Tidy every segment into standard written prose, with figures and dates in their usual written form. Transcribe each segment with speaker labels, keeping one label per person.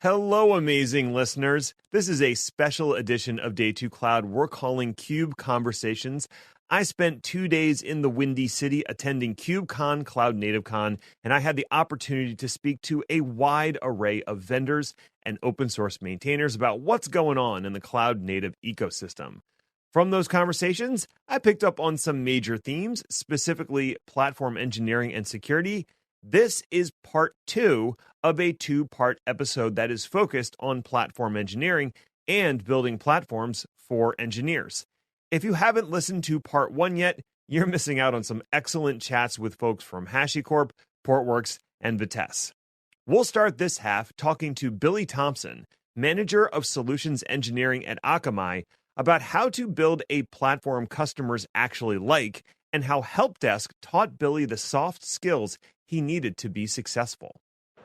Speaker 1: Hello, amazing listeners. This is a special edition of Day 2 Cloud we're calling KubeConversations. I spent 2 days in the Windy City attending KubeCon, Cloud Native Con, and I had the opportunity to speak to a wide array of vendors and open source maintainers about what's going on in the cloud native ecosystem. From those conversations, I picked up on some major themes, specifically platform engineering and security. This is part 2 of a 2-part episode that is focused on platform engineering and building platforms for engineers. If you haven't listened to part 1 yet, you're missing out on some excellent chats with folks from HashiCorp, Portworx, and Vitesse. We'll start this half talking to Billy Thompson, Manager of Solutions Engineering at Akamai, about how to build a platform customers actually like and how Help Desk taught Billy the soft skills he needed to be successful.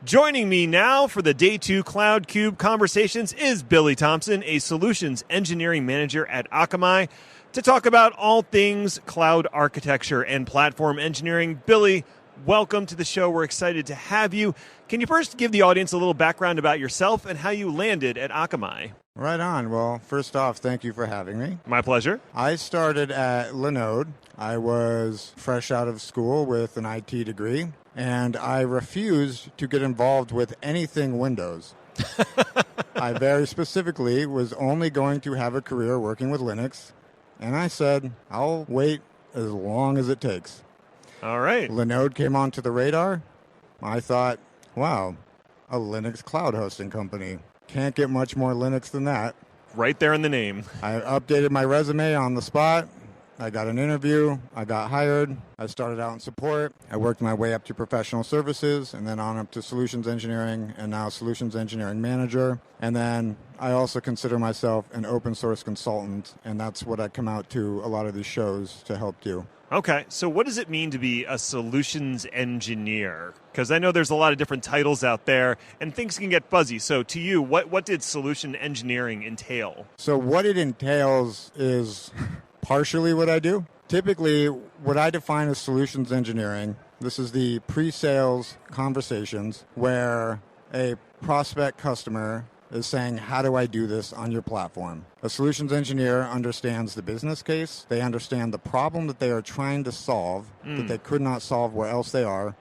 Speaker 1: Joining me now for the Day 2 Cloud Cube Conversations is Billy Thompson, a Solutions Engineering Manager at Akamai, to talk about all things cloud architecture and platform engineering. Billy, welcome to the show. We're excited to have you. Can you first give the audience a little background about yourself and how you landed at Akamai?
Speaker 2: Right on. Well, first off, thank you for having me.
Speaker 1: My pleasure.
Speaker 2: I started at Linode. I was fresh out of school with an IT degree, and I refused to get involved with anything Windows. I very specifically was only going to have a career working with Linux, and I said, I'll wait as long as it takes.
Speaker 1: All right.
Speaker 2: Linode came onto the radar. I thought, wow, a Linux cloud hosting company. Can't get much more Linux than that.
Speaker 1: Right there in the name.
Speaker 2: I updated my resume on the spot. I got an interview. I got hired. I started out in support. I worked my way up to professional services and then on up to solutions engineering and now solutions engineering manager. And then I also consider myself an open source consultant, and that's what I come out to a lot of these shows to help do.
Speaker 1: Okay, so what does it mean to be a solutions engineer? Because I know there's a lot of different titles out there, and things can get fuzzy. So to you, what did solution engineering entail?
Speaker 2: So what it entails is partially what I do. Typically, what I define as solutions engineering, this is the pre-sales conversations where a prospect customer is saying, how do I do this on your platform? A solutions engineer understands the business case. They understand the problem that they are trying to solve, that they could not solve where else they are.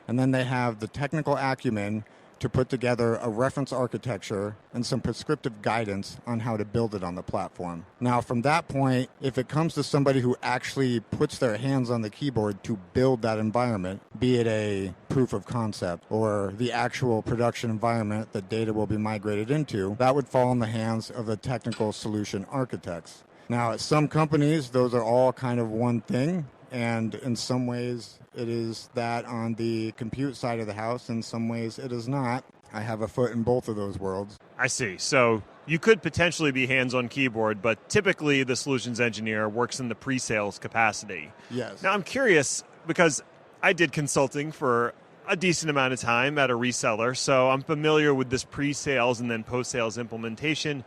Speaker 2: And then they have the technical acumen to put together a reference architecture and some prescriptive guidance on how to build it on the platform. Now, from that point, if it comes to somebody who actually puts their hands on the keyboard to build that environment, be it a proof of concept or the actual production environment that data will be migrated into, that would fall in the hands of the technical solution architects. Now, at some companies, those are all kind of one thing. And in some ways, it is that on the compute side of the house. In some ways, it is not. I have a foot in both of those worlds.
Speaker 1: I see. So you could potentially be hands-on keyboard, but typically the solutions engineer works in the pre-sales capacity.
Speaker 2: Yes.
Speaker 1: Now, I'm curious because I did consulting for a decent amount of time at a reseller, so I'm familiar with this pre-sales and then post-sales implementation.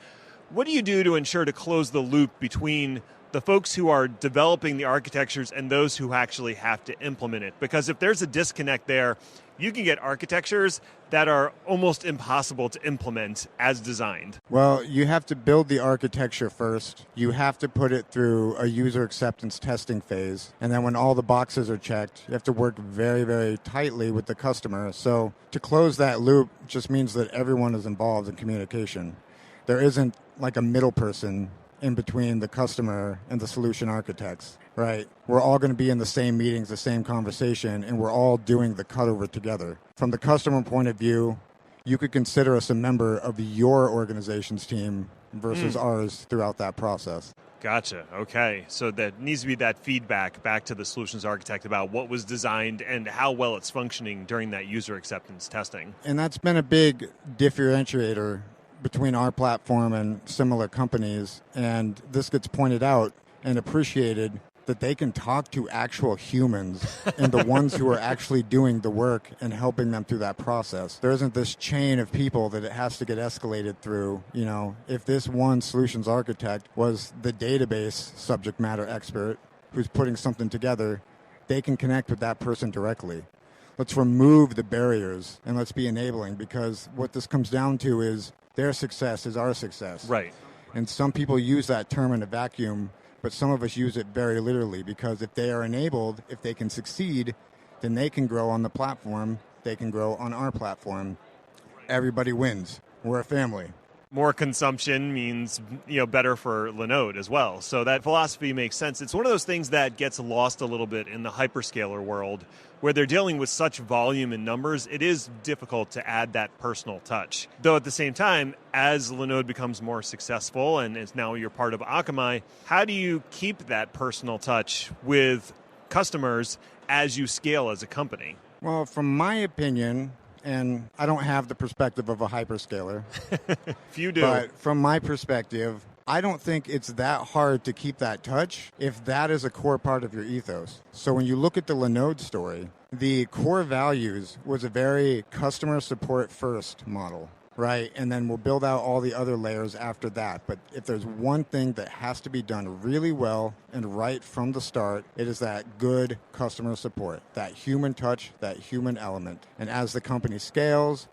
Speaker 1: What do you do to ensure to close the loop between the folks who are developing the architectures and those who actually have to implement it? Because if there's a disconnect there, you can get architectures that are almost impossible to implement as designed.
Speaker 2: Well, you have to build the architecture first. You have to put it through a user acceptance testing phase. And then when all the boxes are checked, you have to work very, very tightly with the customer. So to close that loop just means that everyone is involved in communication. There isn't like a middle person in between the customer and the solution architects, right? We're all going to be in the same meetings, the same conversation, and we're all doing the cutover together. From the customer point of view, you could consider us a member of your organization's team versus ours throughout that process.
Speaker 1: Gotcha. Okay. So there needs to be that feedback back to the solutions architect about what was designed and how well it's functioning during that user acceptance testing.
Speaker 2: And that's been a big differentiator between our platform and similar companies, and this gets pointed out and appreciated that they can talk to actual humans and the ones who are actually doing the work and helping them through that process. There isn't this chain of people that it has to get escalated through. You know, if this one solutions architect was the database subject matter expert who's putting something together, they can connect with that person directly. Let's remove the barriers and let's be enabling, because what this comes down to is their success is our success.
Speaker 1: Right.
Speaker 2: And some people use that term in a vacuum, but some of us use it very literally, because if they are enabled, if they can succeed, then they can grow on the platform, they can grow on our platform. Everybody wins. We're a family.
Speaker 1: More consumption means, better for Linode as well. So that philosophy makes sense. It's one of those things that gets lost a little bit in the hyperscaler world, where they're dealing with such volume and numbers. It is difficult to add that personal touch. Though at the same time, as Linode becomes more successful and as now you're part of Akamai, how do you keep that personal touch with customers as you scale as a company?
Speaker 2: Well, from my opinion, and I don't have the perspective of a hyperscaler.
Speaker 1: Few do.
Speaker 2: But from my perspective, I don't think it's that hard to keep that touch if that is a core part of your ethos. So when you look at the Linode story, the core values was a very customer support first model, right? And then we'll build out all the other layers after that. But if there's one thing that has to be done really well and right from the start, it is that good customer support, that human touch, that human element. And as the company scales,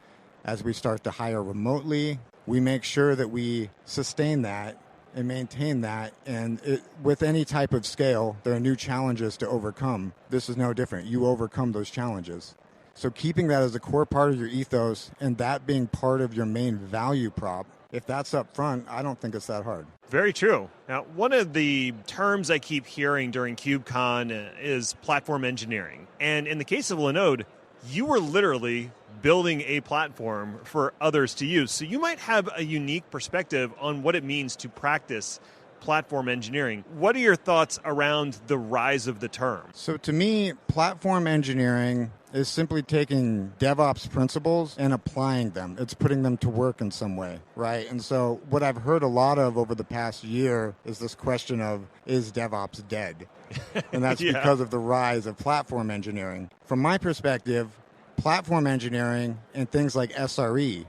Speaker 2: as we start to hire remotely, we make sure that we sustain that and maintain that. And with any type of scale, there are new challenges to overcome. This is no different. You overcome those challenges. So keeping that as a core part of your ethos and that being part of your main value prop, if that's up front, I don't think it's that hard.
Speaker 1: Very true. Now, one of the terms I keep hearing during KubeCon is platform engineering. And in the case of Linode, you were literally building a platform for others to use. So you might have a unique perspective on what it means to practice platform engineering. What are your thoughts around the rise of the term?
Speaker 2: So to me, platform engineering is simply taking DevOps principles and applying them. It's putting them to work in some way, right? And so what I've heard a lot of over the past year is this question of, is DevOps dead? And that's because of the rise of platform engineering. From my perspective, platform engineering and things like SRE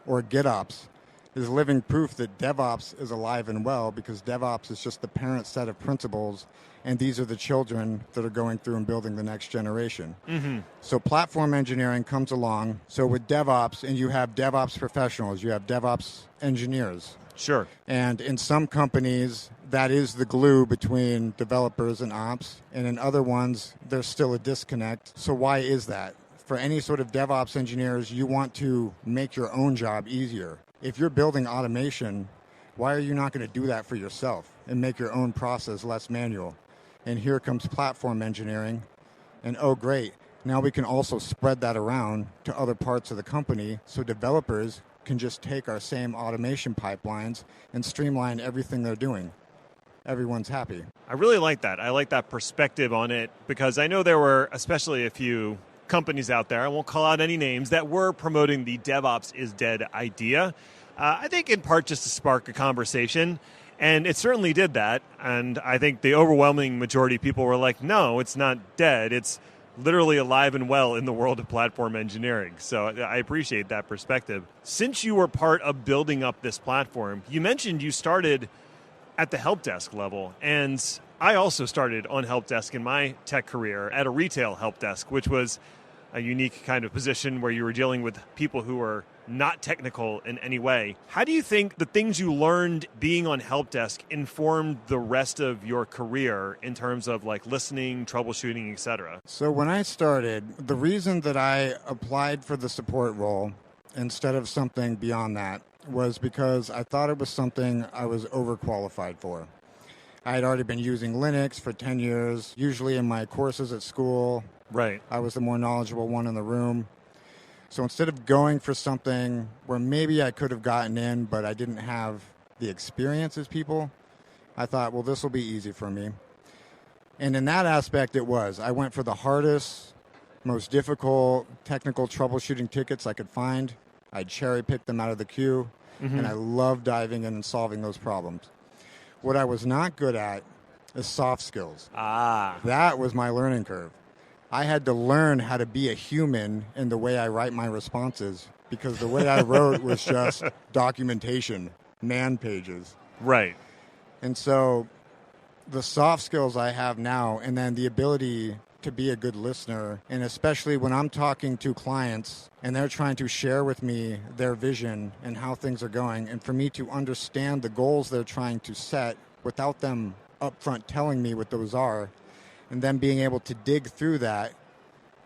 Speaker 2: or GitOps is living proof that DevOps is alive and well, because DevOps is just the parent set of principles, and these are the children that are going through and building the next generation. Mm-hmm. So platform engineering comes along. So with DevOps, and you have DevOps professionals, you have DevOps engineers.
Speaker 1: Sure.
Speaker 2: And in some companies, that is the glue between developers and ops, and in other ones, there's still a disconnect. So why is that? For any sort of DevOps engineers, you want to make your own job easier. If you're building automation, why are you not going to do that for yourself and make your own process less manual? And here comes platform engineering, and oh great, now we can also spread that around to other parts of the company so developers can just take our same automation pipelines and streamline everything they're doing. Everyone's happy.
Speaker 1: I really like that. I like that perspective on it, because I know there were especially a few companies out there, I won't call out any names, that were promoting the DevOps is dead idea. I think in part just to spark a conversation, and it certainly did that. And I think the overwhelming majority of people were like, no, it's not dead. It's literally alive and well in the world of platform engineering. So I appreciate that perspective. Since you were part of building up this platform, you mentioned you started at the help desk level, and I also started on help desk in my tech career at a retail help desk, which was a unique kind of position where you were dealing with people who were not technical in any way. How do you think the things you learned being on help desk informed the rest of your career in terms of like listening, troubleshooting, etc.?
Speaker 2: So when I started, the reason that I applied for the support role instead of something beyond that was because I thought it was something I was overqualified for. I had already been using Linux for 10 years, usually in my courses at school.
Speaker 1: Right.
Speaker 2: I was the more knowledgeable one in the room. So instead of going for something where maybe I could have gotten in, but I didn't have the experience as people, I thought, well, this will be easy for me. And in that aspect, it was. I went for the hardest, most difficult technical troubleshooting tickets I could find. I'd cherry-pick them out of the queue, and I loved diving in and solving those problems. What I was not good at is soft skills. That was my learning curve. I had to learn how to be a human in the way I write my responses, because the way I wrote was just documentation, man pages.
Speaker 1: Right.
Speaker 2: And so the soft skills I have now, and then the ability to be a good listener, and especially when I'm talking to clients and they're trying to share with me their vision and how things are going, and for me to understand the goals they're trying to set without them upfront telling me what those are, and then being able to dig through that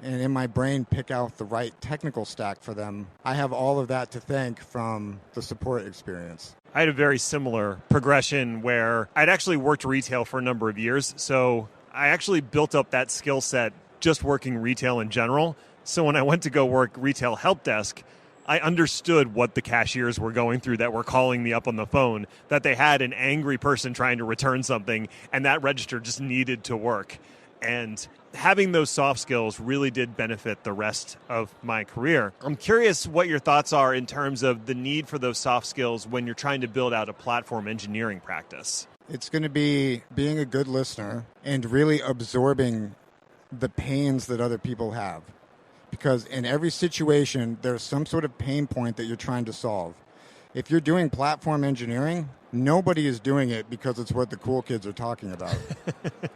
Speaker 2: and in my brain pick out the right technical stack for them. I have all of that to thank from the support experience.
Speaker 1: I had a very similar progression where I'd actually worked retail for a number of years, so I actually built up that skill set just working retail in general. So when I went to go work retail help desk, I understood what the cashiers were going through that were calling me up on the phone, that they had an angry person trying to return something, and that register just needed to work. And having those soft skills really did benefit the rest of my career. I'm curious what your thoughts are in terms of the need for those soft skills when you're trying to build out a platform engineering practice.
Speaker 2: It's going to be being a good listener and really absorbing the pains that other people have. Because in every situation, there's some sort of pain point that you're trying to solve. If you're doing platform engineering, nobody is doing it because it's what the cool kids are talking about.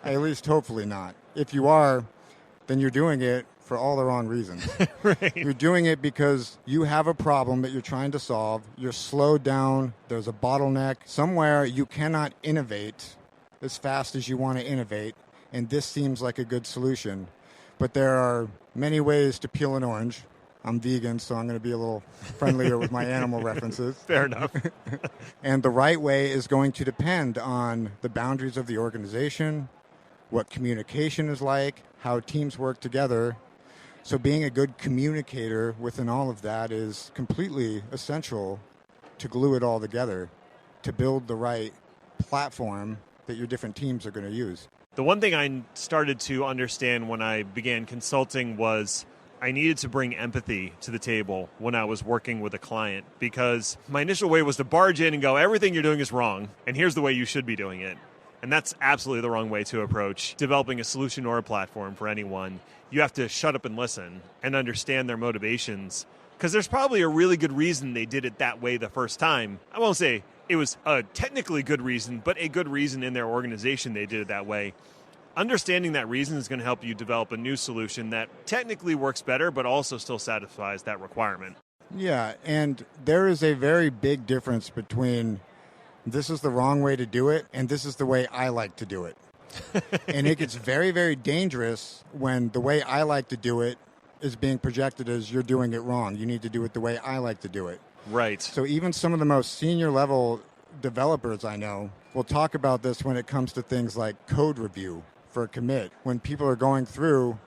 Speaker 2: At least hopefully not. If you are, then you're doing it for all the wrong reasons.
Speaker 1: Right.
Speaker 2: You're doing it because you have a problem that you're trying to solve. You're slowed down. There's a bottleneck. Somewhere you cannot innovate as fast as you want to innovate, and this seems like a good solution. But there are many ways to peel an orange. I'm vegan, so I'm going to be a little friendlier with my animal references.
Speaker 1: Fair enough.
Speaker 2: And the right way is going to depend on the boundaries of the organization, what communication is like, how teams work together. So being a good communicator within all of that is completely essential to glue it all together, to build the right platform that your different teams are going to use.
Speaker 1: The one thing I started to understand when I began consulting was I needed to bring empathy to the table when I was working with a client, because my initial way was to barge in and go, everything you're doing is wrong, and here's the way you should be doing it. And that's absolutely the wrong way to approach developing a solution or a platform for anyone. You have to shut up and listen and understand their motivations, because there's probably a really good reason they did it that way the first time. I won't say it was a technically good reason, but a good reason in their organization they did it that way. Understanding that reason is going to help you develop a new solution that technically works better, but also still satisfies that requirement.
Speaker 2: Yeah, and there is a very big difference between this is the wrong way to do it and this is the way I like to do it. And it gets very, very dangerous when the way I like to do it is being projected as you're doing it wrong. You need to do it the way I like to do it.
Speaker 1: Right.
Speaker 2: So even some of the most senior level developers I know will talk about this when it comes to things like code review for a commit. When people are going through,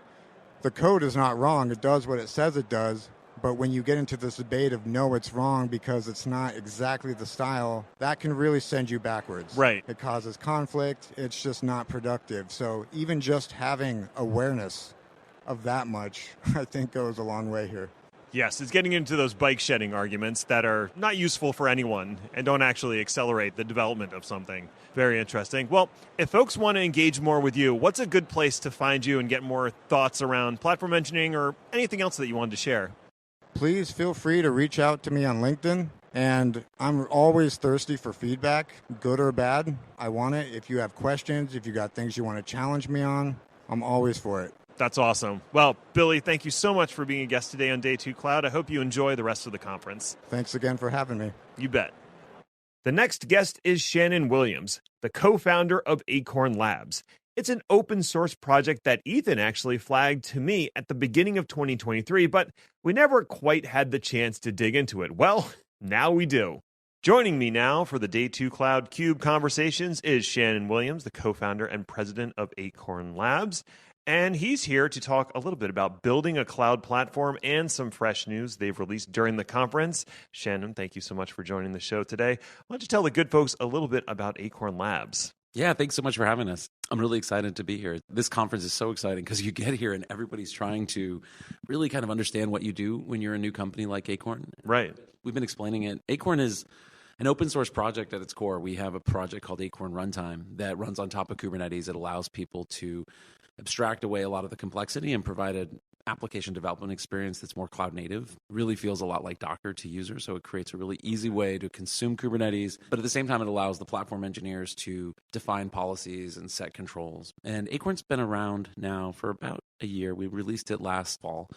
Speaker 2: the code is not wrong. It does what it says it does. But when you get into this debate of no, it's wrong because it's not exactly the style, that can really send you backwards.
Speaker 1: Right.
Speaker 2: It causes conflict. It's just not productive. So even just having awareness of that much, I think goes a long way here.
Speaker 1: Yes, it's getting into those bike shedding arguments that are not useful for anyone and don't actually accelerate the development of something. Very interesting. Well, if folks want to engage more with you, what's a good place to find you and get more thoughts around platform engineering or anything else that you wanted to share?
Speaker 2: Please feel free to reach out to me on LinkedIn. And I'm always thirsty for feedback, good or bad. I want it. If you have questions, if you got things you want to challenge me on, I'm always for it.
Speaker 1: That's awesome. Well, Billy, thank you so much for being a guest today on Day 2 Cloud. I hope you enjoy the rest of the conference.
Speaker 2: Thanks again for having me.
Speaker 1: You bet. The next guest is Shannon Williams, the co-founder of Acorn Labs. It's an open source project that Ethan actually flagged to me at the beginning of 2023, but we never quite had the chance to dig into it. Well, now we do. Joining me now for the Day 2 Cloud KubeConversations is Shannon Williams, the co-founder and president of Acorn Labs. And he's here to talk a little bit about building a cloud platform and some fresh news they've released during the conference. Shannon, thank you so much for joining the show today. Why don't you tell the good folks a little bit about Acorn Labs?
Speaker 3: Yeah, thanks so much for having us. I'm really excited to be here. This conference is so exciting because you get here and everybody's trying to really kind of understand what you do when you're a new company like Acorn.
Speaker 1: Right.
Speaker 3: We've been explaining it. Acorn is an open source project at its core. We have a project called Acorn Runtime that runs on top of Kubernetes. It allows people to abstract away a lot of the complexity and provide application development experience that's more cloud native. Really feels a lot like Docker to users. So it creates a really easy way to consume Kubernetes, but at the same time, it allows the platform engineers to define policies and set controls. And Acorn's been around now for about a year. We released it last fall.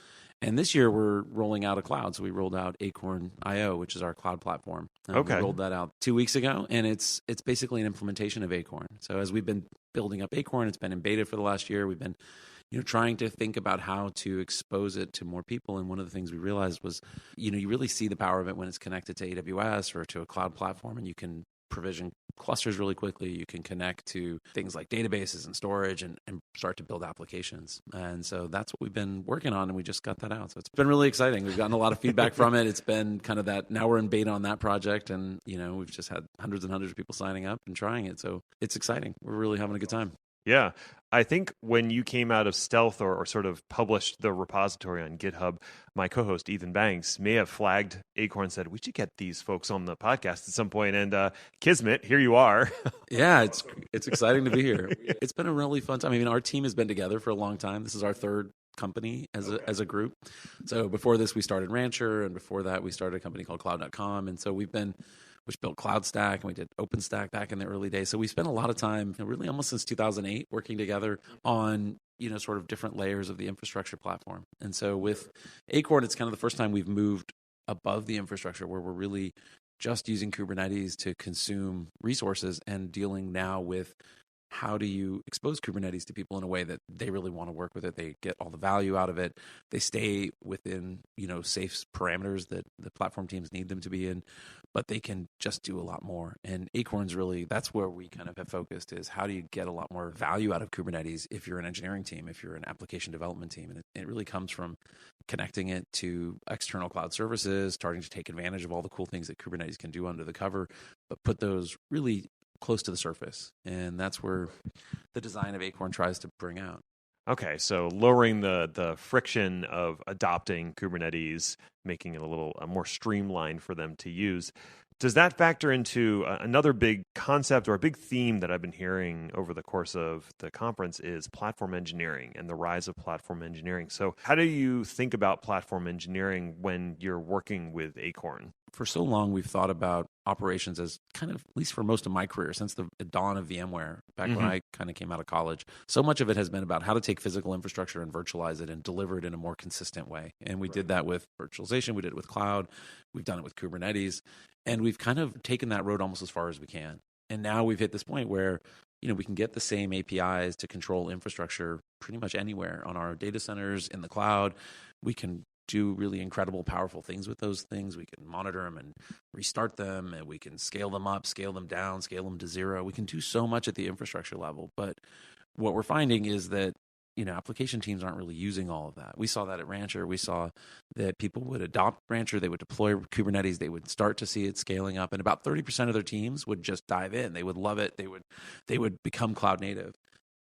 Speaker 3: And this year we're rolling out a cloud. So we rolled out Acorn IO, which is our cloud platform.
Speaker 1: Okay.
Speaker 3: We rolled that out 2 weeks ago, and it's basically an implementation of Acorn. So as we've been building up Acorn, it's been in beta for the last year. We've been trying to think about how to expose it to more people. And one of the things we realized was, you really see the power of it when it's connected to AWS or to a cloud platform, and you can provision clusters really quickly. You can connect to things like databases and storage and start to build applications. And so that's what we've been working on, and we just got that out. So it's been really exciting. We've gotten a lot of feedback from it. It's been kind of that, now we're in beta on that project, and we've just had hundreds and hundreds of people signing up and trying it. So it's exciting. We're really having a good time.
Speaker 1: Yeah. I think when you came out of stealth or sort of published the repository on GitHub, my co-host Ethan Banks may have flagged Acorn and said, we should get these folks on the podcast at some point. And Kismet, here you are.
Speaker 3: Yeah, it's exciting to be here. It's been a really fun time. I mean, our team has been together for a long time. This is our third company as a group. So before this, we started Rancher, and before that, we started a company called Cloud.com. And so which built CloudStack, and we did OpenStack back in the early days. So we spent a lot of time, really almost since 2008, working together on, sort of different layers of the infrastructure platform. And so with Acorn, it's kind of the first time we've moved above the infrastructure, where we're really just using Kubernetes to consume resources and dealing now with how do you expose Kubernetes to people in a way that they really want to work with it? They get all the value out of it. They stay within, safe parameters that the platform teams need them to be in, but they can just do a lot more. And Acorn's really, that's where we kind of have focused, is how do you get a lot more value out of Kubernetes if you're an engineering team, if you're an application development team? And it really comes from connecting it to external cloud services, starting to take advantage of all the cool things that Kubernetes can do under the cover, but put those really close to the surface. And that's where the design of Acorn tries to bring out.
Speaker 1: Okay, so lowering the friction of adopting Kubernetes, making it a little more streamlined for them to use. Does that factor into another big concept or a big theme that I've been hearing over the course of the conference is platform engineering and the rise of platform engineering? So how do you think about platform engineering when you're working with Acorn?
Speaker 3: For so long, we've thought about operations as kind of, at least for most of my career, since the dawn of VMware, back when I kind of came out of college, so much of it has been about how to take physical infrastructure and virtualize it and deliver it in a more consistent way. And we did that with virtualization. We did it with cloud. We've done it with Kubernetes. And we've kind of taken that road almost as far as we can. And now we've hit this point where, we can get the same APIs to control infrastructure pretty much anywhere on our data centers, in the cloud. We can do really incredible, powerful things with those things. We can monitor them and restart them, and we can scale them up, scale them down, scale them to zero. We can do so much at the infrastructure level. But what we're finding is that, application teams aren't really using all of that. We saw that at Rancher. We saw that people would adopt Rancher, they would deploy Kubernetes, they would start to see it scaling up, and about 30% of their teams would just dive in. They would love it. They would become cloud native.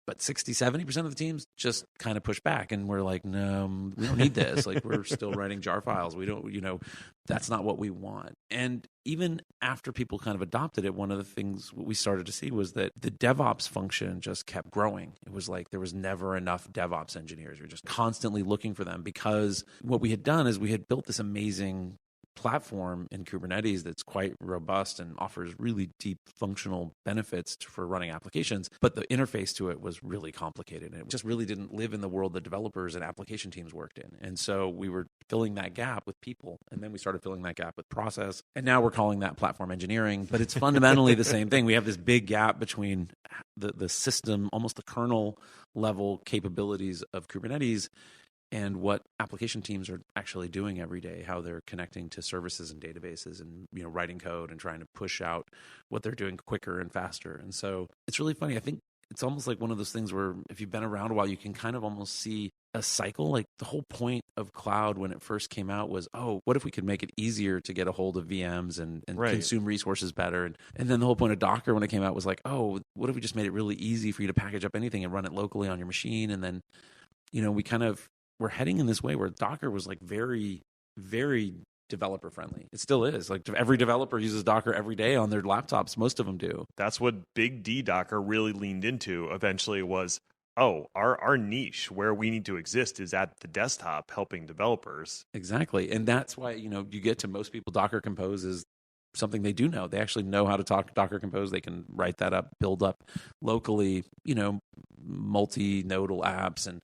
Speaker 3: But 60-70% of the teams just kind of push back, and we're like, no, we don't need this. Like, we're still writing jar files. We don't, that's not what we want. And even after people kind of adopted it, one of the things we started to see was that the DevOps function just kept growing. It was like there was never enough DevOps engineers. We were just constantly looking for them, because what we had done is we had built this amazing platform in Kubernetes that's quite robust and offers really deep functional benefits for running applications, but the interface to it was really complicated, and it just really didn't live in the world that developers and application teams worked in. And so we were filling that gap with people, and then we started filling that gap with process, and now we're calling that platform engineering, but it's fundamentally the same thing. We have this big gap between the system, almost the kernel level capabilities of Kubernetes, and what application teams are actually doing every day, how they're connecting to services and databases and, writing code and trying to push out what they're doing quicker and faster. And so it's really funny. I think it's almost like one of those things where if you've been around a while, you can kind of almost see a cycle. Like the whole point of cloud when it first came out was, what if we could make it easier to get a hold of VMs and consume resources better? And then the whole point of Docker when it came out was like, what if we just made it really easy for you to package up anything and run it locally on your machine? And then, we're heading in this way where Docker was like very, very developer friendly. It still is. Like every developer uses Docker every day on their laptops. Most of them do.
Speaker 1: That's what Big D Docker really leaned into eventually, was oh, our niche where we need to exist is at the desktop helping developers.
Speaker 3: Exactly. And that's why, you get to most people, Docker Compose is something they do know. They actually know how to talk Docker Compose. They can write that up, build up locally, multi-nodal apps and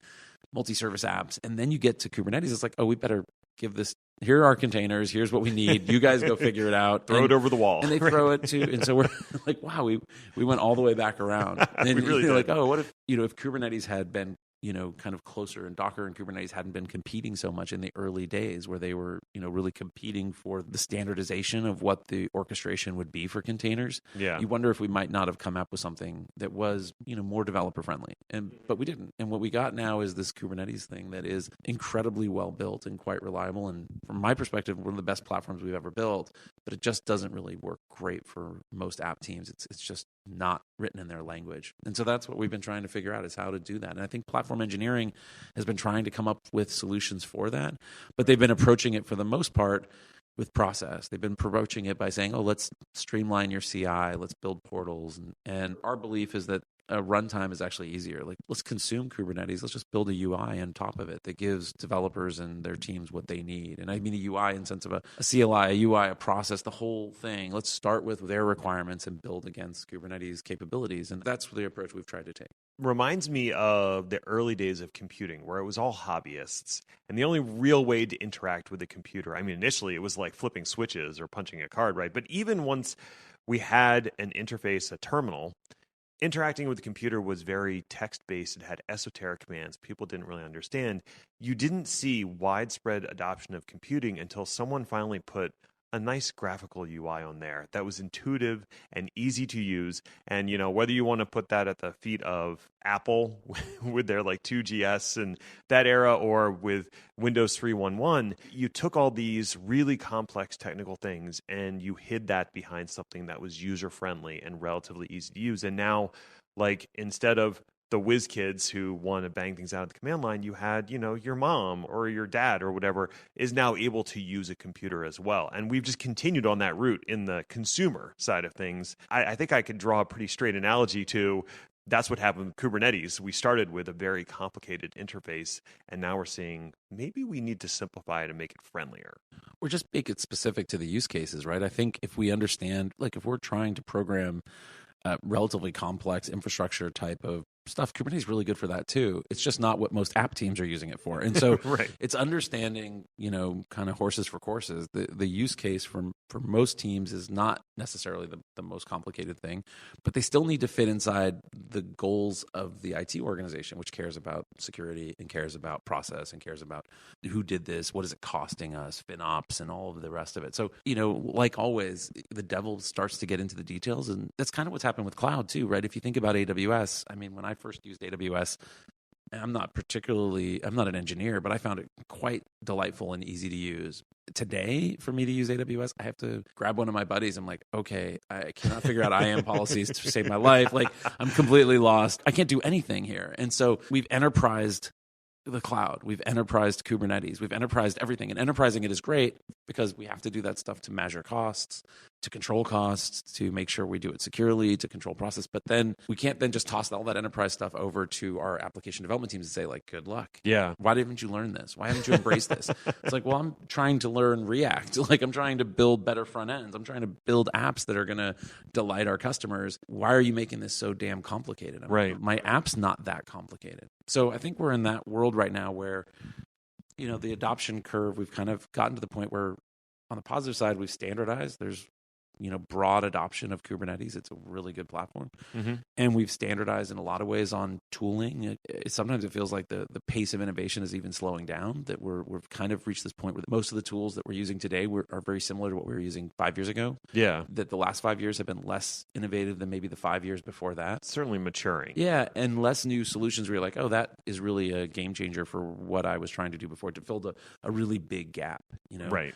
Speaker 3: multi-service apps. And then you get to Kubernetes. It's like, oh, we better give this, here are our containers. Here's what we need. You guys go figure it out.
Speaker 1: Throw it over the wall.
Speaker 3: And they throw it to, and so we're like, wow, we went all the way back around. And
Speaker 1: We really
Speaker 3: you're
Speaker 1: did.
Speaker 3: like, oh, what if, if Kubernetes had been, kind of closer, and Docker and Kubernetes hadn't been competing so much in the early days where they were, really competing for the standardization of what the orchestration would be for containers.
Speaker 1: Yeah.
Speaker 3: You wonder if we might not have come up with something that was, more developer friendly. But we didn't. And what we got now is this Kubernetes thing that is incredibly well built and quite reliable. And from my perspective, one of the best platforms we've ever built, but it just doesn't really work great for most app teams. It's just not written in their language. And so that's what we've been trying to figure out, is how to do that. And I think platform engineering has been trying to come up with solutions for that, but they've been approaching it for the most part with process. They've been approaching it by saying, oh, let's streamline your CI, let's build portals. And our belief is that a runtime is actually easier. Like, let's consume Kubernetes. Let's just build a UI on top of it that gives developers and their teams what they need. And I mean a UI in sense of a CLI, a UI, a process, the whole thing. Let's start with their requirements and build against Kubernetes capabilities. And that's the approach we've tried to take.
Speaker 1: Reminds me of the early days of computing, where it was all hobbyists. And the only real way to interact with a computer, I mean, initially it was like flipping switches or punching a card, right? But even once we had an interface, a terminal, interacting with the computer was very text-based. It had esoteric commands people didn't really understand. You didn't see widespread adoption of computing until someone finally put a nice graphical UI on there that was intuitive and easy to use. And, whether you want to put that at the feet of Apple with their like 2GS and that era, or with Windows 3.1.1, you took all these really complex technical things and you hid that behind something that was user-friendly and relatively easy to use. And now, like, instead of the whiz kids who want to bang things out of the command line, you had, your mom or your dad or whatever is now able to use a computer as well. And we've just continued on that route in the consumer side of things. I think I could draw a pretty straight analogy to that's what happened with Kubernetes. We started with a very complicated interface, and now we're seeing maybe we need to simplify it and make it friendlier.
Speaker 3: Or just make it specific to the use cases, right? I think if we understand, like if we're trying to program relatively complex infrastructure type of stuff, Kubernetes is really good for that too. It's just not what most app teams are using it for. And so
Speaker 1: Right.
Speaker 3: It's understanding, kind of horses for courses. The use case for most teams is not necessarily the most complicated thing, but they still need to fit inside the goals of the IT organization, which cares about security and cares about process and cares about who did this, what is it costing us, FinOps, and all of the rest of it. So, like always, the devil starts to get into the details, and that's kind of what's happened with cloud too, right? If you think about AWS, I mean, when I first used AWS, I'm not an engineer, but I found it quite delightful and easy to use. Today, for me to use AWS, I have to grab one of my buddies. I'm like, okay, I cannot figure out IAM policies to save my life. Like, I'm completely lost. I can't do anything here. And so we've enterprised the cloud. We've enterprised Kubernetes. We've enterprised everything. And enterprising it is great because we have to do that stuff to measure costs, to control costs, to make sure we do it securely, to control process. But then we can't then just toss all that enterprise stuff over to our application development teams and say, like, good luck.
Speaker 1: Yeah.
Speaker 3: Why didn't you learn this? Why haven't you embraced this? It's like, well, I'm trying to learn React. Like, I'm trying to build better front ends. I'm trying to build apps that are going to delight our customers. Why are you making this so damn complicated?
Speaker 1: Right.
Speaker 3: My app's not that complicated. So I think we're in that world right now where, the adoption curve, we've kind of gotten to the point where on the positive side, we've standardized. There's, broad adoption of Kubernetes. It's a really good platform.
Speaker 1: Mm-hmm.
Speaker 3: And we've standardized in a lot of ways on tooling. Sometimes it feels like the pace of innovation is even slowing down, that we've kind of reached this point where most of the tools that we're using today are very similar to what we were using 5 years ago.
Speaker 1: Yeah.
Speaker 3: That the last 5 years have been less innovative than maybe the 5 years before that.
Speaker 1: Certainly maturing.
Speaker 3: Yeah, and less new solutions where you're like, oh, that is really a game changer for what I was trying to do before, to fill a really big gap.
Speaker 1: Right.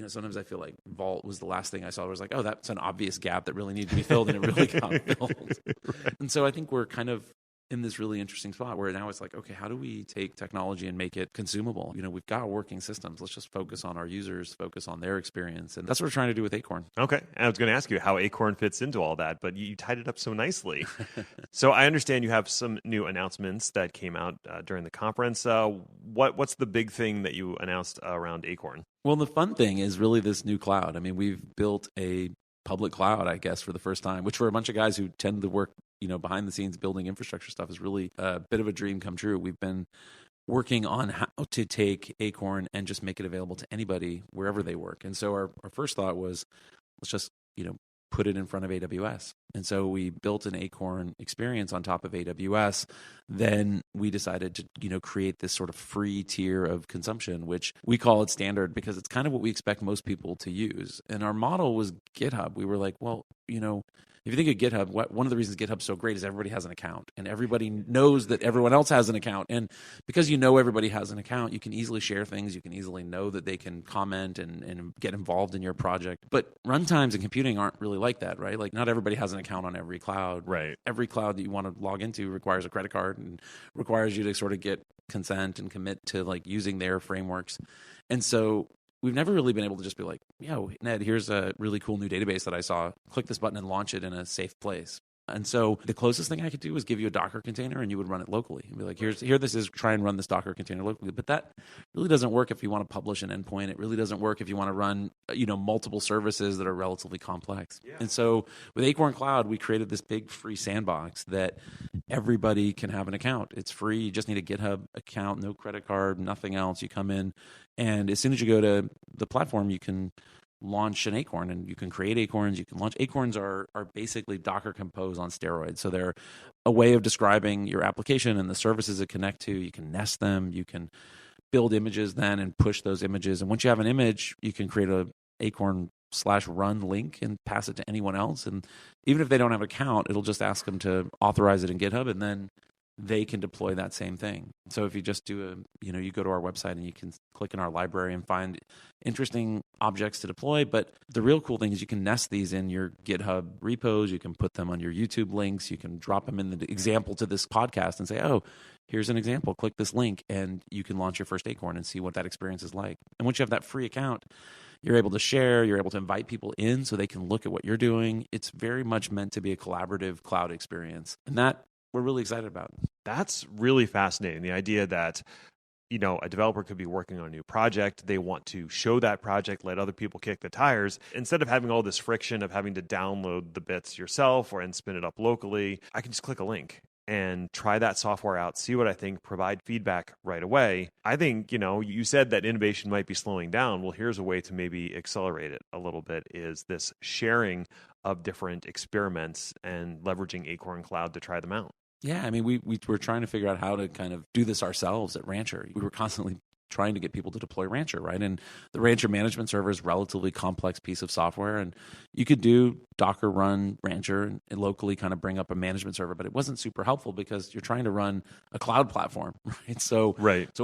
Speaker 3: Sometimes I feel like Vault was the last thing I saw. Where I was like, oh, that's an obvious gap that really needed to be filled, and it really got filled. Right. And so I think we're kind of in this really interesting spot where now it's like, okay, how do we take technology and make it consumable? We've got working systems. Let's just focus on our users, focus on their experience. And that's what we're trying to do with Acorn.
Speaker 1: Okay. I was going to ask you how Acorn fits into all that, but you tied it up so nicely. So I understand you have some new announcements that came out during the conference. What's the big thing that you announced around Acorn?
Speaker 3: Well, the fun thing is really this new cloud. I mean, we've built a public cloud, I guess, for the first time, which for a bunch of guys who tend to work, behind the scenes building infrastructure stuff is really a bit of a dream come true. We've been working on how to take Acorn and just make it available to anybody wherever they work. And so our first thought was, let's just, put it in front of AWS. And so we built an Acorn experience on top of AWS. Then we decided to, create this sort of free tier of consumption, which we call it standard because it's kind of what we expect most people to use. And our model was GitHub. We were like, well, if you think of GitHub, one of the reasons GitHub's so great is everybody has an account and everybody knows that everyone else has an account. And because everybody has an account, you can easily share things. You can easily know that they can comment and get involved in your project. But runtimes and computing aren't really like that, right? Like not everybody has an account on every cloud.
Speaker 1: Right.
Speaker 3: Every cloud that you want to log into requires a credit card and requires you to sort of get consent and commit to like using their frameworks. And so we've never really been able to just be like, Ned, here's a really cool new database that I saw. Click this button and launch it in a safe place. And so the closest thing I could do was give you a Docker container and you would run it locally. And be like, here this is, try and run this Docker container locally. But that really doesn't work if you want to publish an endpoint. It really doesn't work if you want to run, multiple services that are relatively complex. Yeah. And so with Acorn Cloud, we created this big free sandbox that everybody can have an account. It's free. You just need a GitHub account, no credit card, nothing else. You come in, and as soon as you go to the platform, you can launch an Acorn, and you can create Acorns. You can launch Acorns are basically Docker Compose on steroids. So they're a way of describing your application and the services that connect to. You can nest them. You can build images then and push those images. And once you have an image, you can create a Acorn/run link and pass it to anyone else. And even if they don't have an account, it'll just ask them to authorize it in GitHub, and then they can deploy that same thing. So if you just do you go to our website and you can click in our library and find interesting objects to deploy. But the real cool thing is you can nest these in your GitHub repos. You can put them on your YouTube links. You can drop them in the example to this podcast and say, oh, here's an example. Click this link and you can launch your first Acorn and see what that experience is like. And once you have that free account, you're able to share, you're able to invite people in so they can look at what you're doing. It's very much meant to be a collaborative cloud experience. And that we're really excited about.
Speaker 1: That's really fascinating. The idea that, a developer could be working on a new project. They want to show that project, let other people kick the tires. Instead of having all this friction of having to download the bits yourself and spin it up locally, I can just click a link and try that software out, see what I think, provide feedback right away. I think, you said that innovation might be slowing down. Well, here's a way to maybe accelerate it a little bit, is this sharing of different experiments and leveraging Acorn Cloud to try them out.
Speaker 3: Yeah, I mean, we were trying to figure out how to kind of do this ourselves at Rancher. We were constantly trying to get people to deploy Rancher, right? And the Rancher management server is a relatively complex piece of software. And you could do Docker run Rancher and locally kind of bring up a management server, but it wasn't super helpful because you're trying to run a cloud platform, right? So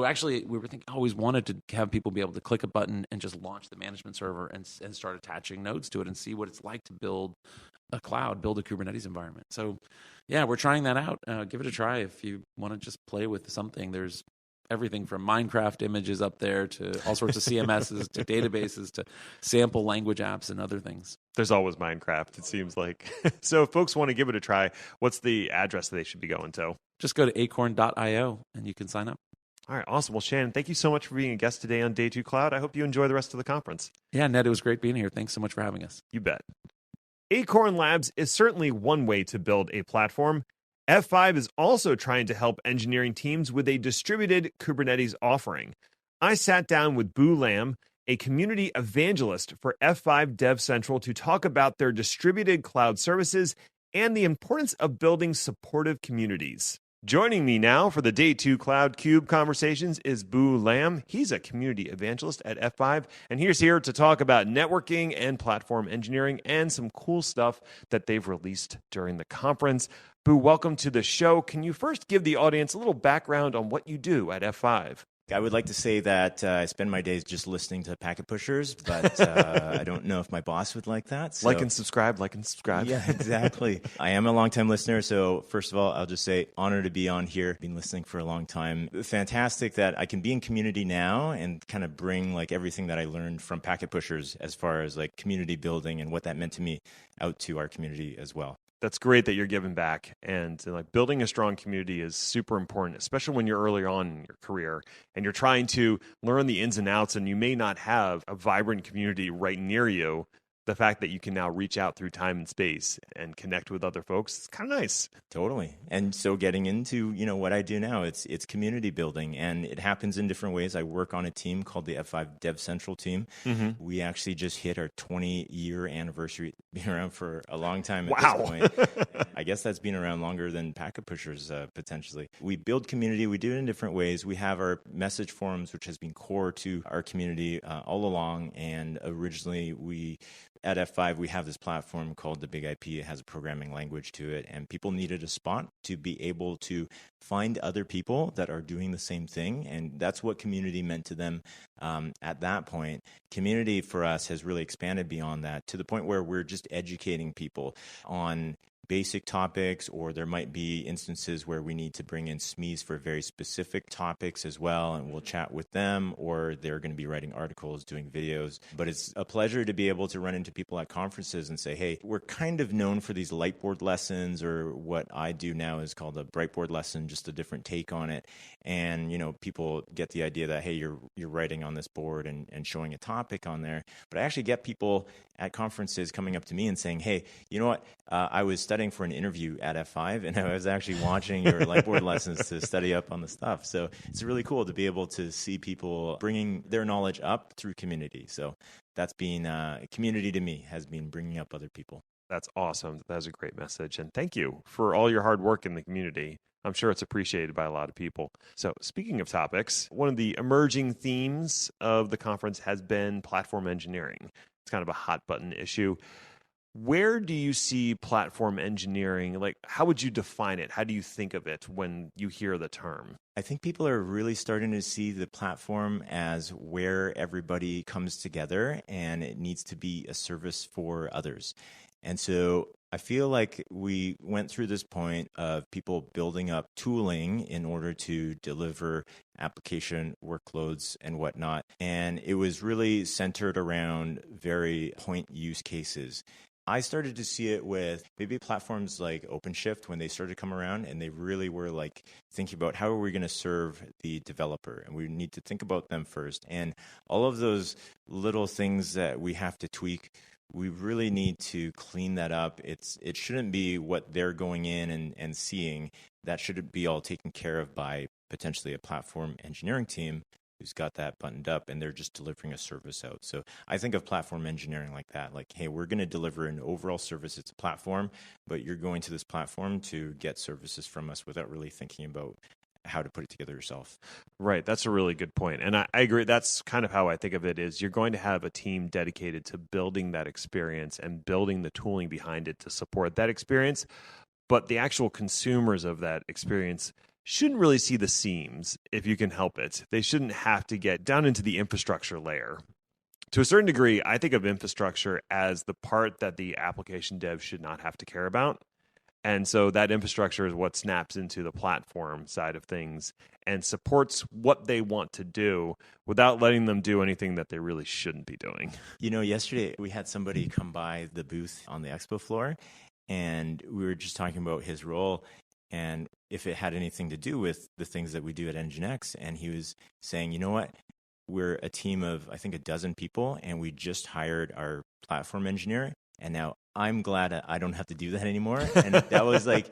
Speaker 3: actually, we were thinking, always wanted to have people be able to click a button and just launch the management server and start attaching nodes to it and see what it's like to build a cloud, build a Kubernetes environment. So yeah, we're trying that out. Give it a try if you want to just play with something. There's everything from Minecraft images up there to all sorts of CMSs to databases to sample language apps and other things.
Speaker 1: There's always Minecraft, it seems like. So if folks want to give it a try, what's the address that they should be going to?
Speaker 3: Just go to acorn.io and you can sign up.
Speaker 1: All right, awesome. Well, Shannon, thank you so much for being a guest today on Day 2 Cloud. I hope you enjoy the rest of the conference.
Speaker 3: Yeah, Ned, it was great being here. Thanks so much for having us.
Speaker 1: You bet. Acorn Labs is certainly one way to build a platform. F5 is also trying to help engineering teams with a distributed Kubernetes offering. I sat down with Boo Lam, a community evangelist for F5 Dev Central, to talk about their distributed cloud services and the importance of building supportive communities. Joining me now for the Day 2 Cloud KubeConversations is Boo Lam. He's a community evangelist at F5, and he's here to talk about networking and platform engineering and some cool stuff that they've released during the conference. Boo, welcome to the show. Can you first give the audience a little background on what you do at F5?
Speaker 4: I would like to say that I spend my days just listening to packet pushers, but I don't know if my boss would like that. So.
Speaker 1: Like and subscribe.
Speaker 4: Yeah, exactly. I am a longtime listener, so first of all, I'll just say honor to be on here. Been listening for a long time. Fantastic that I can be in community now and kind of bring like everything that I learned from packet pushers as far as like community building and what that meant to me out to our community as well.
Speaker 1: That's great that you're giving back, and like building a strong community is super important, especially when you're earlier on in your career and you're trying to learn the ins and outs and you may not have a vibrant community right near you. The fact that you can now reach out through time and space and connect with other folks, it's kind of nice.
Speaker 4: Totally. And so getting into, what I do now, it's community building, and it happens in different ways. I work on a team called the F5 Dev Central team. Mm-hmm. We actually just hit our 20-year anniversary. Been around for a long time at this point. I guess that's been around longer than packet pushers, potentially. We build community. We do it in different ways. We have our message forums, which has been core to our community all along. And originally, at F5, we have this platform called the Big IP. It has a programming language to it, and people needed a spot to be able to find other people that are doing the same thing, and that's what community meant to them at that point. Community for us has really expanded beyond that to the point where we're just educating people on basic topics, or there might be instances where we need to bring in SMEs for very specific topics as well, and we'll chat with them, or they're going to be writing articles, doing videos. But it's a pleasure to be able to run into people at conferences and say, hey, we're kind of known for these lightboard lessons, or what I do now is called a brightboard lesson, just a different take on it. And, people get the idea that, hey, you're writing on this board and showing a topic on there. But I actually get people at conferences coming up to me and saying, hey, you know what, I was studying for an interview at F5, and I was actually watching your lightboard lessons to study up on the stuff. So it's really cool to be able to see people bringing their knowledge up through community. So that's been community to me, has been bringing up other people.
Speaker 1: That's awesome. That's a great message. And thank you for all your hard work in the community. I'm sure it's appreciated by a lot of people. So speaking of topics, one of the emerging themes of the conference has been platform engineering. It's kind of a hot button issue. Where do you see platform engineering? Like, how would you define it? How do you think of it when you hear the term?
Speaker 4: I think people are really starting to see the platform as where everybody comes together, and it needs to be a service for others. And so I feel like we went through this point of people building up tooling in order to deliver application workloads and whatnot. And it was really centered around very point use cases. I started to see it with maybe platforms like OpenShift when they started to come around, and they really were like thinking about how are we going to serve the developer, and we need to think about them first. And all of those little things that we have to tweak, we really need to clean that up. It shouldn't be what they're going in and seeing. That should be all taken care of by potentially a platform engineering team who's got that buttoned up, and they're just delivering a service out. So I think of platform engineering like that, like, hey, we're going to deliver an overall service. It's a platform, but you're going to this platform to get services from us without really thinking about how to put it together yourself.
Speaker 1: Right. That's a really good point. And I agree. That's kind of how I think of it is you're going to have a team dedicated to building that experience and building the tooling behind it to support that experience. But the actual consumers of that experience shouldn't really see the seams if you can help it. They shouldn't have to get down into the infrastructure layer. To a certain degree, I think of infrastructure as the part that the application dev should not have to care about. And so that infrastructure is what snaps into the platform side of things and supports what they want to do without letting them do anything that they really shouldn't be doing.
Speaker 4: Yesterday we had somebody come by the booth on the expo floor, and we were just talking about his role and if it had anything to do with the things that we do at NGINX. And he was saying, you know what? We're a team of, I think, a dozen people, and we just hired our platform engineer. And now I'm glad I don't have to do that anymore. And that was like,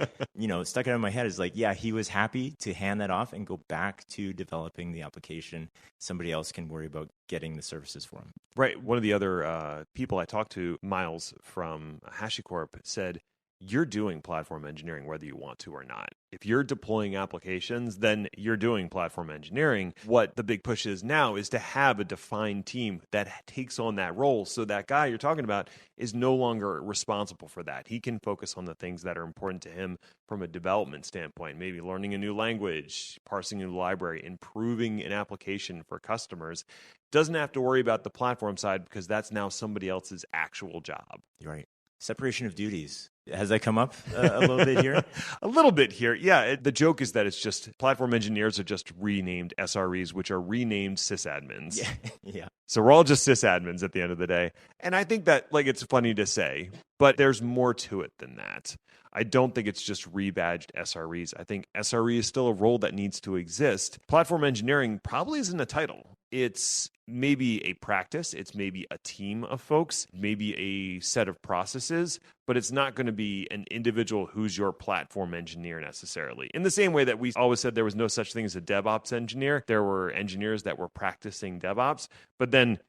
Speaker 4: stuck out of my head is like, yeah, he was happy to hand that off and go back to developing the application. Somebody else can worry about getting the services for him.
Speaker 1: Right. One of the other people I talked to, Miles from HashiCorp, said, you're doing platform engineering whether you want to or not. If you're deploying applications, then you're doing platform engineering. What the big push is now is to have a defined team that takes on that role. So that guy you're talking about is no longer responsible for that. He can focus on the things that are important to him from a development standpoint, maybe learning a new language, parsing a new library, improving an application for customers. Doesn't have to worry about the platform side because that's now somebody else's actual job.
Speaker 4: Right. Separation of duties. Has that come up a little bit here?
Speaker 1: A little bit here. Yeah. The joke is that it's just platform engineers are just renamed SREs, which are renamed sysadmins.
Speaker 4: Yeah.
Speaker 1: So we're all just sysadmins at the end of the day. And I think that it's funny to say, but there's more to it than that. I don't think it's just rebadged SREs. I think SRE is still a role that needs to exist. Platform engineering probably isn't a title. It's maybe a practice. It's maybe a team of folks, maybe a set of processes, but it's not going to be an individual who's your platform engineer necessarily. In the same way that we always said there was no such thing as a DevOps engineer, there were engineers that were practicing DevOps, but then,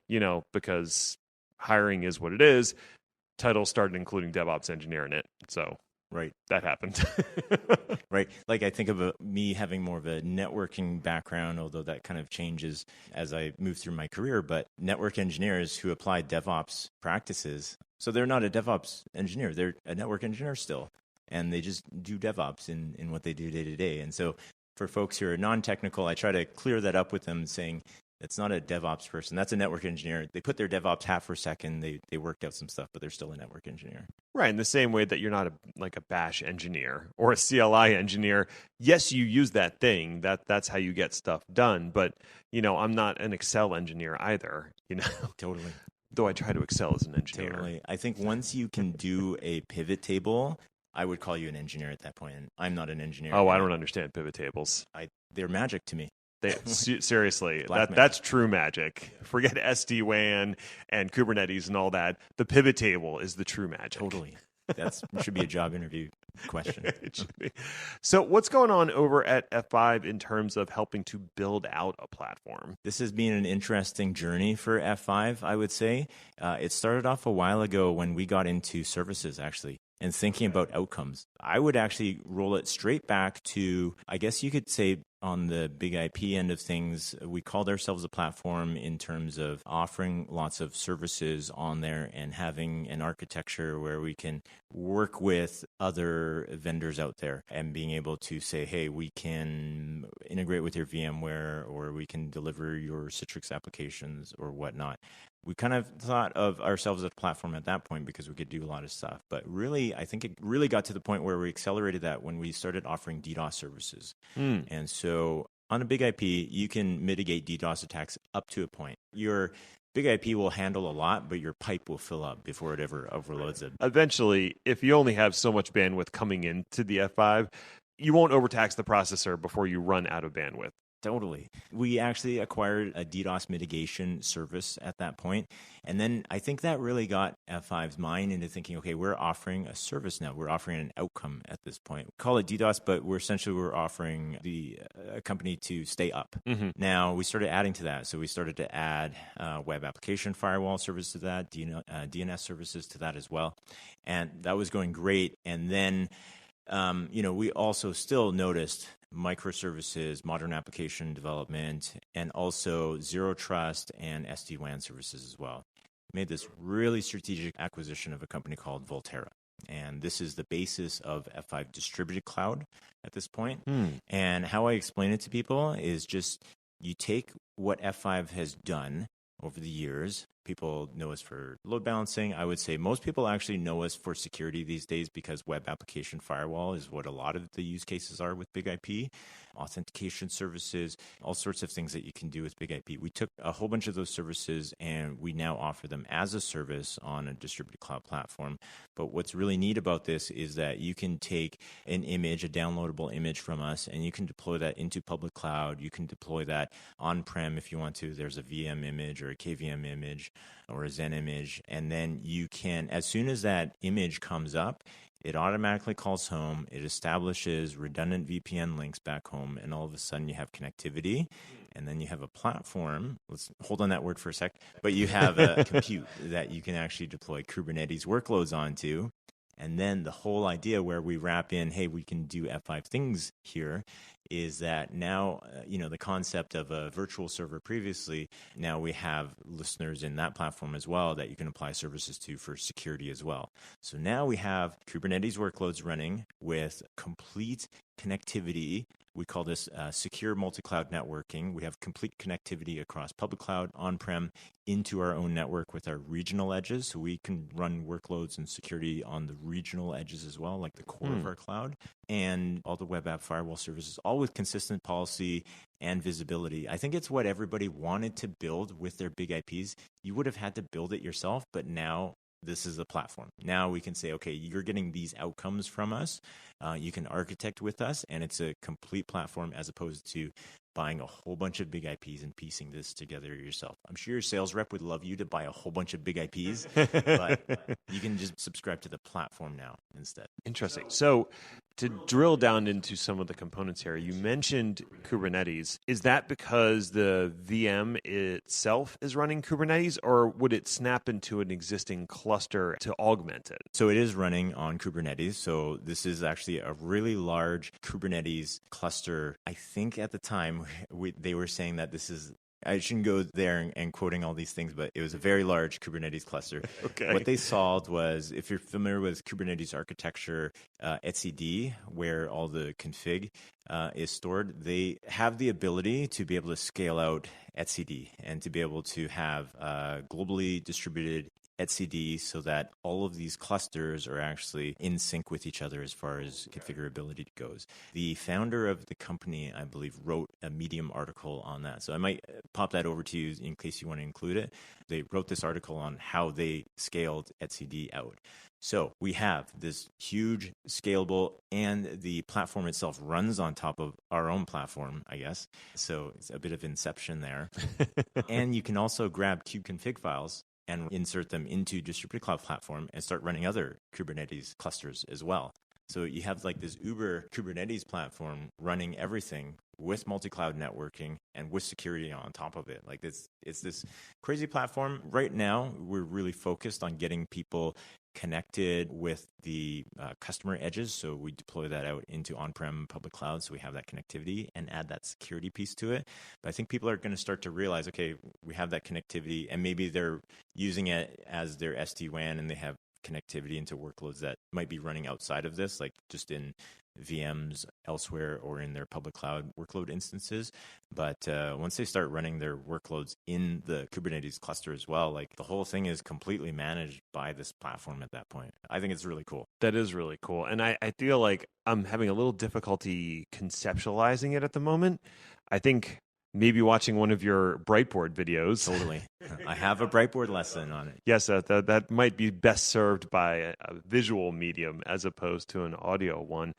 Speaker 1: because hiring is what it is, titles started including DevOps engineer in it. So
Speaker 4: right,
Speaker 1: that happened.
Speaker 4: Right. Like I think of me having more of a networking background, although that kind of changes as I move through my career. But network engineers who apply DevOps practices, so they're not a DevOps engineer, they're a network engineer still. And they just do DevOps in what they do day to day. And so for folks who are non-technical, I try to clear that up with them saying, it's not a DevOps person. That's a network engineer. They put their DevOps hat for a second. They worked out some stuff, but they're still a network engineer.
Speaker 1: Right. In the same way that you're not a bash engineer or a CLI engineer. Yes, you use that thing. That's how you get stuff done. But, I'm not an Excel engineer either,
Speaker 4: Totally.
Speaker 1: Though I try to excel as an engineer.
Speaker 4: Totally. I think once you can do a pivot table, I would call you an engineer at that point. And I'm not an engineer.
Speaker 1: Oh, I don't understand pivot tables.
Speaker 4: They're magic to me.
Speaker 1: Seriously, that's true magic. Forget SD-WAN and Kubernetes and all that. The pivot table is the true magic.
Speaker 4: Totally. That should be a job interview question.
Speaker 1: It should be. So what's going on over at F5 in terms of helping to build out a platform?
Speaker 4: This has been an interesting journey for F5, I would say. It started off a while ago when we got into services, actually, and thinking about outcomes. I would actually roll it straight back to, I guess you could say, on the big IP end of things, we called ourselves a platform in terms of offering lots of services on there and having an architecture where we can work with other vendors out there and being able to say, hey, we can integrate with your VMware or we can deliver your Citrix applications or whatnot. We kind of thought of ourselves as a platform at that point because we could do a lot of stuff. But really, I think it really got to the point where we accelerated that when we started offering DDoS services. And so on a big IP, you can mitigate DDoS attacks up to a point. Your big IP will handle a lot, but your pipe will fill up before it ever overloads it.
Speaker 1: Eventually, if you only have so much bandwidth coming into the F5, you won't overtax the processor before you run out of bandwidth.
Speaker 4: Totally. We actually acquired a DDoS mitigation service at that point. And then I think that really got F5's mind into thinking, okay, we're offering a service now. We're offering an outcome at this point. We call it DDoS, but we're offering a company to stay up. Mm-hmm. Now, we started adding to that. So we started to add web application firewall service to that, DNS services to that as well. And that was going great. And then, we also still noticed microservices, modern application development, and also zero trust and SD-WAN services as well. We made this really strategic acquisition of a company called Volterra. And this is the basis of F5 Distributed Cloud at this point. And how I explain it to people is just you take what F5 has done over the years. People know us for load balancing. I would say most people actually know us for security these days because web application firewall is what a lot of the use cases are with Big IP. Authentication services, all sorts of things that you can do with Big IP. We took a whole bunch of those services and we now offer them as a service on a distributed cloud platform. But what's really neat about this is that you can take an image, a downloadable image from us, and you can deploy that into public cloud. You can deploy that on-prem if you want to. There's a VM image or a KVM image or a Zen image. And then you can, as soon as that image comes up, it automatically calls home. It establishes redundant VPN links back home, and all of a sudden you have connectivity, and then you have a platform. Let's hold on that word for a sec. But you have a compute that you can actually deploy Kubernetes workloads onto, And then the whole idea where we wrap in, hey, we can do F5 things here, is that now, the concept of a virtual server previously, now we have listeners in that platform as well that you can apply services to for security as well. So now we have Kubernetes workloads running with complete connectivity. We call this secure multi-cloud networking. We have complete connectivity across public cloud, on-prem, into our own network with our regional edges. So we can run workloads and security on the regional edges as well, like the core of our cloud, and all the web app firewall services, all with consistent policy and visibility. I think it's what everybody wanted to build with their big IPs. You would have had to build it yourself, but now this is a platform. Now we can say, okay, you're getting these outcomes from us. You can architect with us, and it's a complete platform as opposed to buying a whole bunch of big IPs and piecing this together yourself. I'm sure your sales rep would love you to buy a whole bunch of big IPs, but you can just subscribe to the platform now instead.
Speaker 1: Interesting. So to drill down into some of the components here, you mentioned Kubernetes. Is that because the VM itself is running Kubernetes, or would it snap into an existing cluster to augment it?
Speaker 4: So it is running on Kubernetes. So this is actually a really large Kubernetes cluster. I think at the time they were saying that this is, I shouldn't go there and quoting all these things, but it was a very large Kubernetes cluster.
Speaker 1: Okay.
Speaker 4: What they solved was, if you're familiar with Kubernetes architecture, etcd, where all the config is stored, they have the ability to be able to scale out etcd and to be able to have globally distributed etcd so that all of these clusters are actually in sync with each other as far as configurability goes. The founder of the company, I believe, wrote a Medium article on that. So I might pop that over to you in case you want to include it. They wrote this article on how they scaled etcd out. So we have this huge scalable, and the platform itself runs on top of our own platform, I guess. So it's a bit of inception there. And you can also grab kubeconfig files and insert them into distributed cloud platform and start running other Kubernetes clusters as well. So you have like this Uber Kubernetes platform running everything with multi-cloud networking and with security on top of it. Like it's this crazy platform. Right now, we're really focused on getting people connected with the customer edges. So we deploy that out into on-prem public cloud. So we have that connectivity and add that security piece to it. But I think people are going to start to realize, okay, we have that connectivity, and maybe they're using it as their SD-WAN, and they have connectivity into workloads that might be running outside of this, like just in VMs elsewhere or in their public cloud workload instances. But once they start running their workloads in the Kubernetes cluster as well, like the whole thing is completely managed by this platform at that point. I think it's really cool.
Speaker 1: That is really cool. And I feel like I'm having a little difficulty conceptualizing it at the moment. I think maybe watching one of your Brightboard videos.
Speaker 4: Totally. I have a Brightboard lesson on it.
Speaker 1: Yes, that might be best served by a visual medium as opposed to an audio one.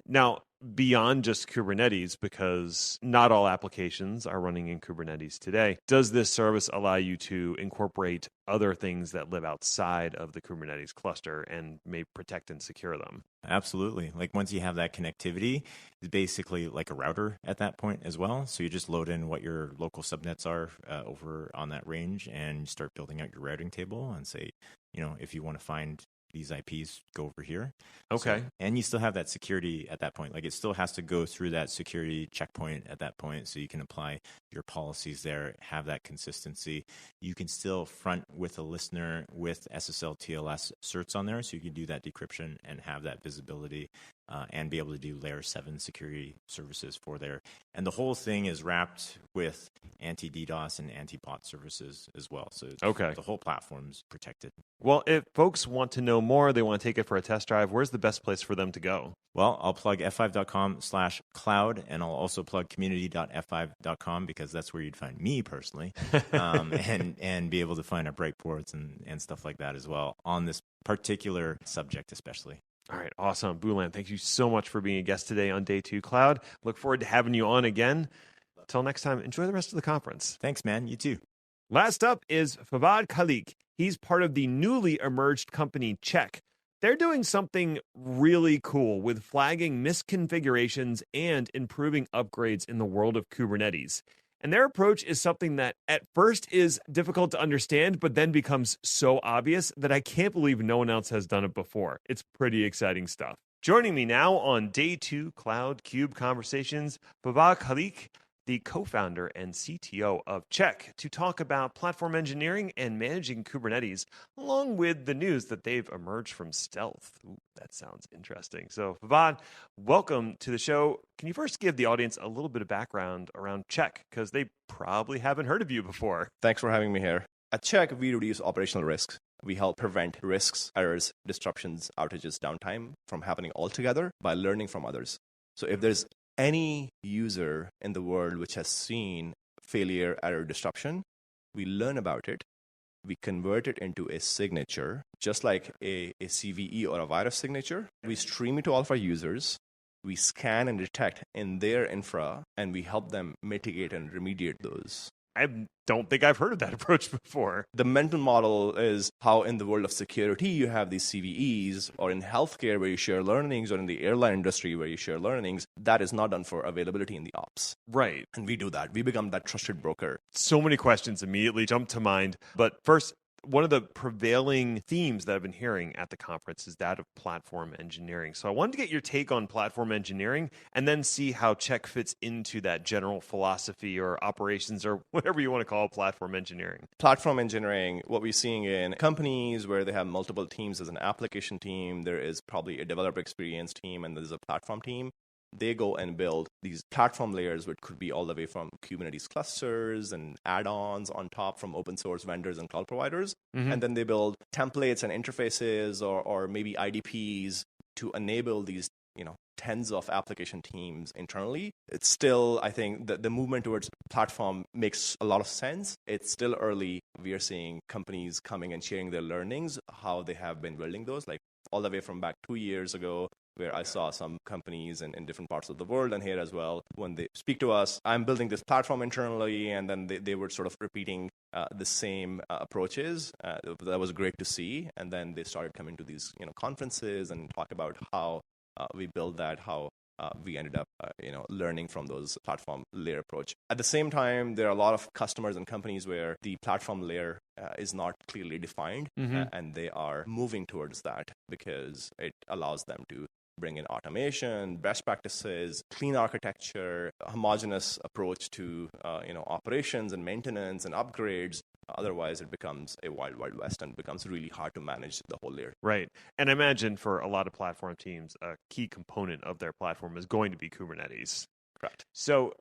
Speaker 1: Now, beyond just Kubernetes, because not all applications are running in Kubernetes today, does this service allow you to incorporate other things that live outside of the Kubernetes cluster and may protect and secure them?
Speaker 4: Absolutely. Like once you have that connectivity, it's basically like a router at that point as well. So you just load in what your local subnets are over on that range and start building out your routing table and say, if you want to find these IPs, go over here.
Speaker 1: Okay.
Speaker 4: So, and you still have that security at that point. Like it still has to go through that security checkpoint at that point, so you can apply your policies there, have that consistency. You can still front with a listener with SSL TLS certs on there, so you can do that decryption and have that visibility and be able to do layer 7 security services for there. And the whole thing is wrapped with anti-DDoS and anti-bot services as well. So
Speaker 1: okay,
Speaker 4: the whole platform's protected.
Speaker 1: Well, if folks want to know more, they want to take it for a test drive, where's the best place for them to go?
Speaker 4: Well, I'll plug f5.com/cloud, and I'll also plug community.f5.com because that's where you'd find me personally, and be able to find our Brightboards and stuff like that as well on this particular subject especially.
Speaker 1: All right, awesome. Boolan, thank you so much for being a guest today on Day 2 Cloud. Look forward to having you on again. Until next time, enjoy the rest of the conference.
Speaker 4: Thanks, man. You too.
Speaker 1: Last up is Fawad Khalik. He's part of the newly emerged company Chkk. They're doing something really cool with flagging misconfigurations and improving upgrades in the world of Kubernetes. And their approach is something that at first is difficult to understand, but then becomes so obvious that I can't believe no one else has done it before. It's pretty exciting stuff. Joining me now on Day 2 Cloud Cube Conversations, Babak Khalik, the co-founder and CTO of Chkk, to talk about platform engineering and managing Kubernetes, along with the news that they've emerged from stealth. Ooh, that sounds interesting. So, Babak, welcome to the show. Can you first give the audience a little bit of background around Chkk, because they probably haven't heard of you before?
Speaker 5: Thanks for having me here. At Chkk, we reduce operational risks. We help prevent risks, errors, disruptions, outages, downtime from happening altogether by learning from others. So if there's any user in the world which has seen failure, error, disruption, we learn about it. We convert it into a signature, just like a CVE or a virus signature. We stream it to all of our users. We scan and detect in their infra, and we help them mitigate and remediate those.
Speaker 1: I don't think I've heard of that approach before.
Speaker 5: The mental model is how in the world of security you have these CVEs, or in healthcare where you share learnings, or in the airline industry where you share learnings. That is not done for availability in the ops.
Speaker 1: Right.
Speaker 5: And we do that. We become that trusted broker.
Speaker 1: So many questions immediately jump to mind. But first, one of the prevailing themes that I've been hearing at the conference is that of platform engineering. So I wanted to get your take on platform engineering and then see how Chkk fits into that general philosophy or operations or whatever you want to call platform engineering.
Speaker 5: Platform engineering, what we're seeing in companies where they have multiple teams, as an application team, there is probably a developer experience team, and there's a platform team. They go and build these platform layers, which could be all the way from Kubernetes clusters and add-ons on top from open source vendors and cloud providers. Mm-hmm. And then they build templates and interfaces or maybe IDPs to enable these, tens of application teams internally. It's still, I think, the movement towards platform makes a lot of sense. It's still early. We are seeing companies coming and sharing their learnings, how they have been building those, like all the way from back 2 years ago, where I saw some companies in different parts of the world and here as well, when they speak to us, I'm building this platform internally, and then they were sort of repeating the same approaches. That was great to see. And then they started coming to these conferences and talk about how we build that, how we ended up learning from those platform layer approach. At the same time, there are a lot of customers and companies where the platform layer is not clearly defined, and they are moving towards that because it allows them to bring in automation, best practices, clean architecture, homogeneous approach to operations and maintenance and upgrades. Otherwise, it becomes a wild, wild west and becomes really hard to manage the whole layer.
Speaker 1: Right. And I imagine for a lot of platform teams, a key component of their platform is going to be Kubernetes.
Speaker 5: Correct.
Speaker 1: So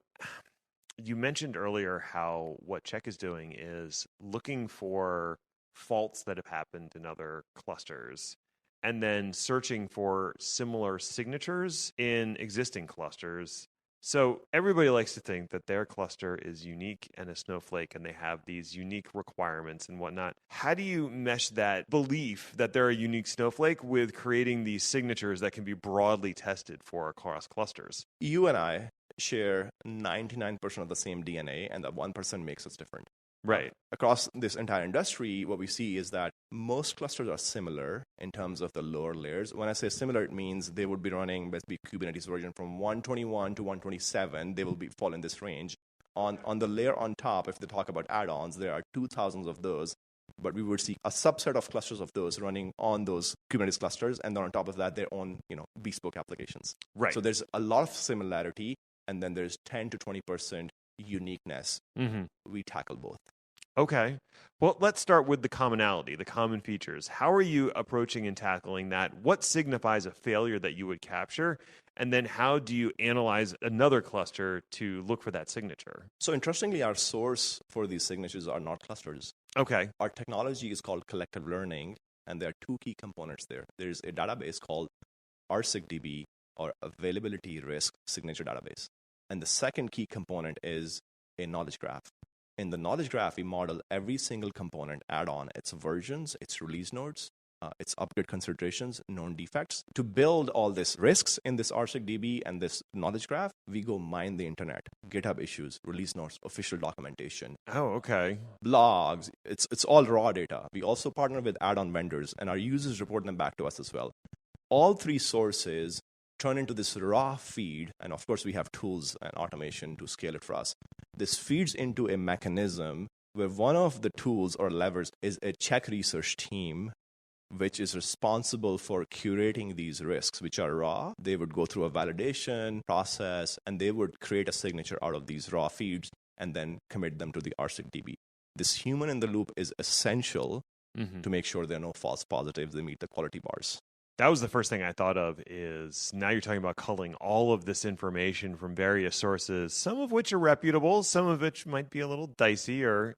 Speaker 1: you mentioned earlier how what Chkk is doing is looking for faults that have happened in other clusters and then searching for similar signatures in existing clusters. So everybody likes to think that their cluster is unique and a snowflake, and they have these unique requirements and whatnot. How do you mesh that belief that they're a unique snowflake with creating these signatures that can be broadly tested for across clusters?
Speaker 5: You and I share 99% of the same DNA, and that 1% makes us different.
Speaker 1: Right.
Speaker 5: Across this entire industry, what we see is that most clusters are similar in terms of the lower layers. When I say similar, it means they would be running basically Kubernetes version from 121 to 127. They will fall in this range. On the layer on top, if they talk about add-ons, there are 2,000 of those. But we would see a subset of clusters of those running on those Kubernetes clusters, and then on top of that, their own bespoke applications.
Speaker 1: Right.
Speaker 5: So there's a lot of similarity, and then there's 10 to 20% uniqueness. Mm-hmm. We tackle both.
Speaker 1: Okay. Well, let's start with the commonality, the common features. How are you approaching and tackling that? What signifies a failure that you would capture? And then how do you analyze another cluster to look for that signature?
Speaker 5: So interestingly, our source for these signatures are not clusters.
Speaker 1: Okay.
Speaker 5: Our technology is called collective learning, and there are two key components there. There's a database called RSigDB, or Availability Risk Signature Database. And the second key component is a knowledge graph. In the knowledge graph, we model every single component, add-on, its versions, its release notes, its upgrade considerations, known defects. To build all these risks in this RSigDB and this knowledge graph, we go mine the internet, GitHub issues, release notes, official documentation.
Speaker 1: Oh, okay.
Speaker 5: Blogs. It's all raw data. We also partner with add-on vendors, and our users report them back to us as well. All three sources turn into this raw feed. And of course, we have tools and automation to scale it for us. This feeds into a mechanism where one of the tools or levers is a Chkk research team, which is responsible for curating these risks, which are raw. They would go through a validation process, and they would create a signature out of these raw feeds and then commit them to the RSigDB. This human in the loop is essential to make sure there are no false positives. They meet the quality bars.
Speaker 1: That was the first thing I thought of is now you're talking about culling all of this information from various sources, some of which are reputable, some of which might be a little dicey or,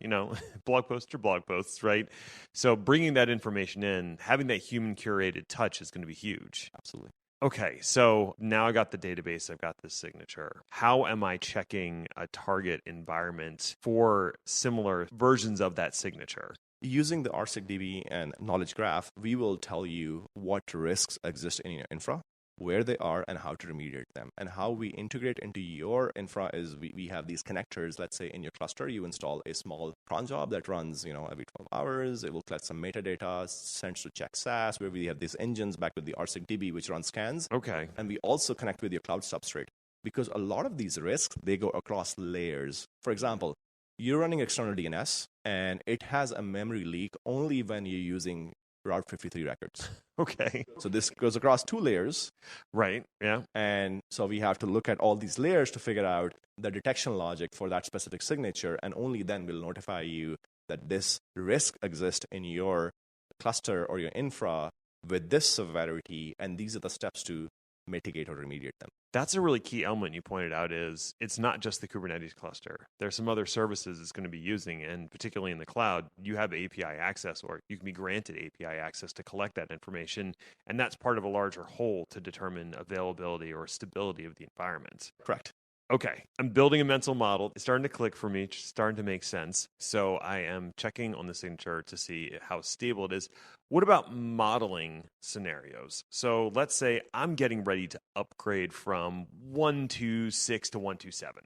Speaker 1: blog posts are blog posts, right? So bringing that information in, having that human curated touch is going to be huge.
Speaker 5: Absolutely.
Speaker 1: Okay, so now I got the database, I've got this signature. How am I checking a target environment for similar versions of that signature?
Speaker 5: Using the RSigDB and knowledge graph, we will tell you what risks exist in your infra, where they are, and how to remediate them. And how we integrate into your infra is we have these connectors. Let's say in your cluster, you install a small cron job that runs every 12 hours. It will collect some metadata, sends to Chkk SaaS, where we have these engines back with the RSigDB, which run scans.
Speaker 1: Okay.
Speaker 5: And we also connect with your cloud substrate. Because a lot of these risks, they go across layers. For example, you're running external DNS, and it has a memory leak only when you're using Route 53 records.
Speaker 1: Okay.
Speaker 5: So this goes across 2 layers.
Speaker 1: Right, yeah.
Speaker 5: And so we have to look at all these layers to figure out the detection logic for that specific signature, and only then we'll notify you that this risk exists in your cluster or your infra with this severity, and these are the steps to mitigate or remediate them.
Speaker 1: That's a really key element you pointed out is it's not just the Kubernetes cluster. There's some other services it's going to be using, and particularly in the cloud, you have API access, or you can be granted API access to collect that information, and that's part of a larger whole to determine availability or stability of the environment.
Speaker 5: Correct.
Speaker 1: Okay, I'm building a mental model. It's starting to click for me, it's starting to make sense. So I am checking on the signature to see how stable it is. What about modeling scenarios? So let's say I'm getting ready to upgrade from 126 to 127,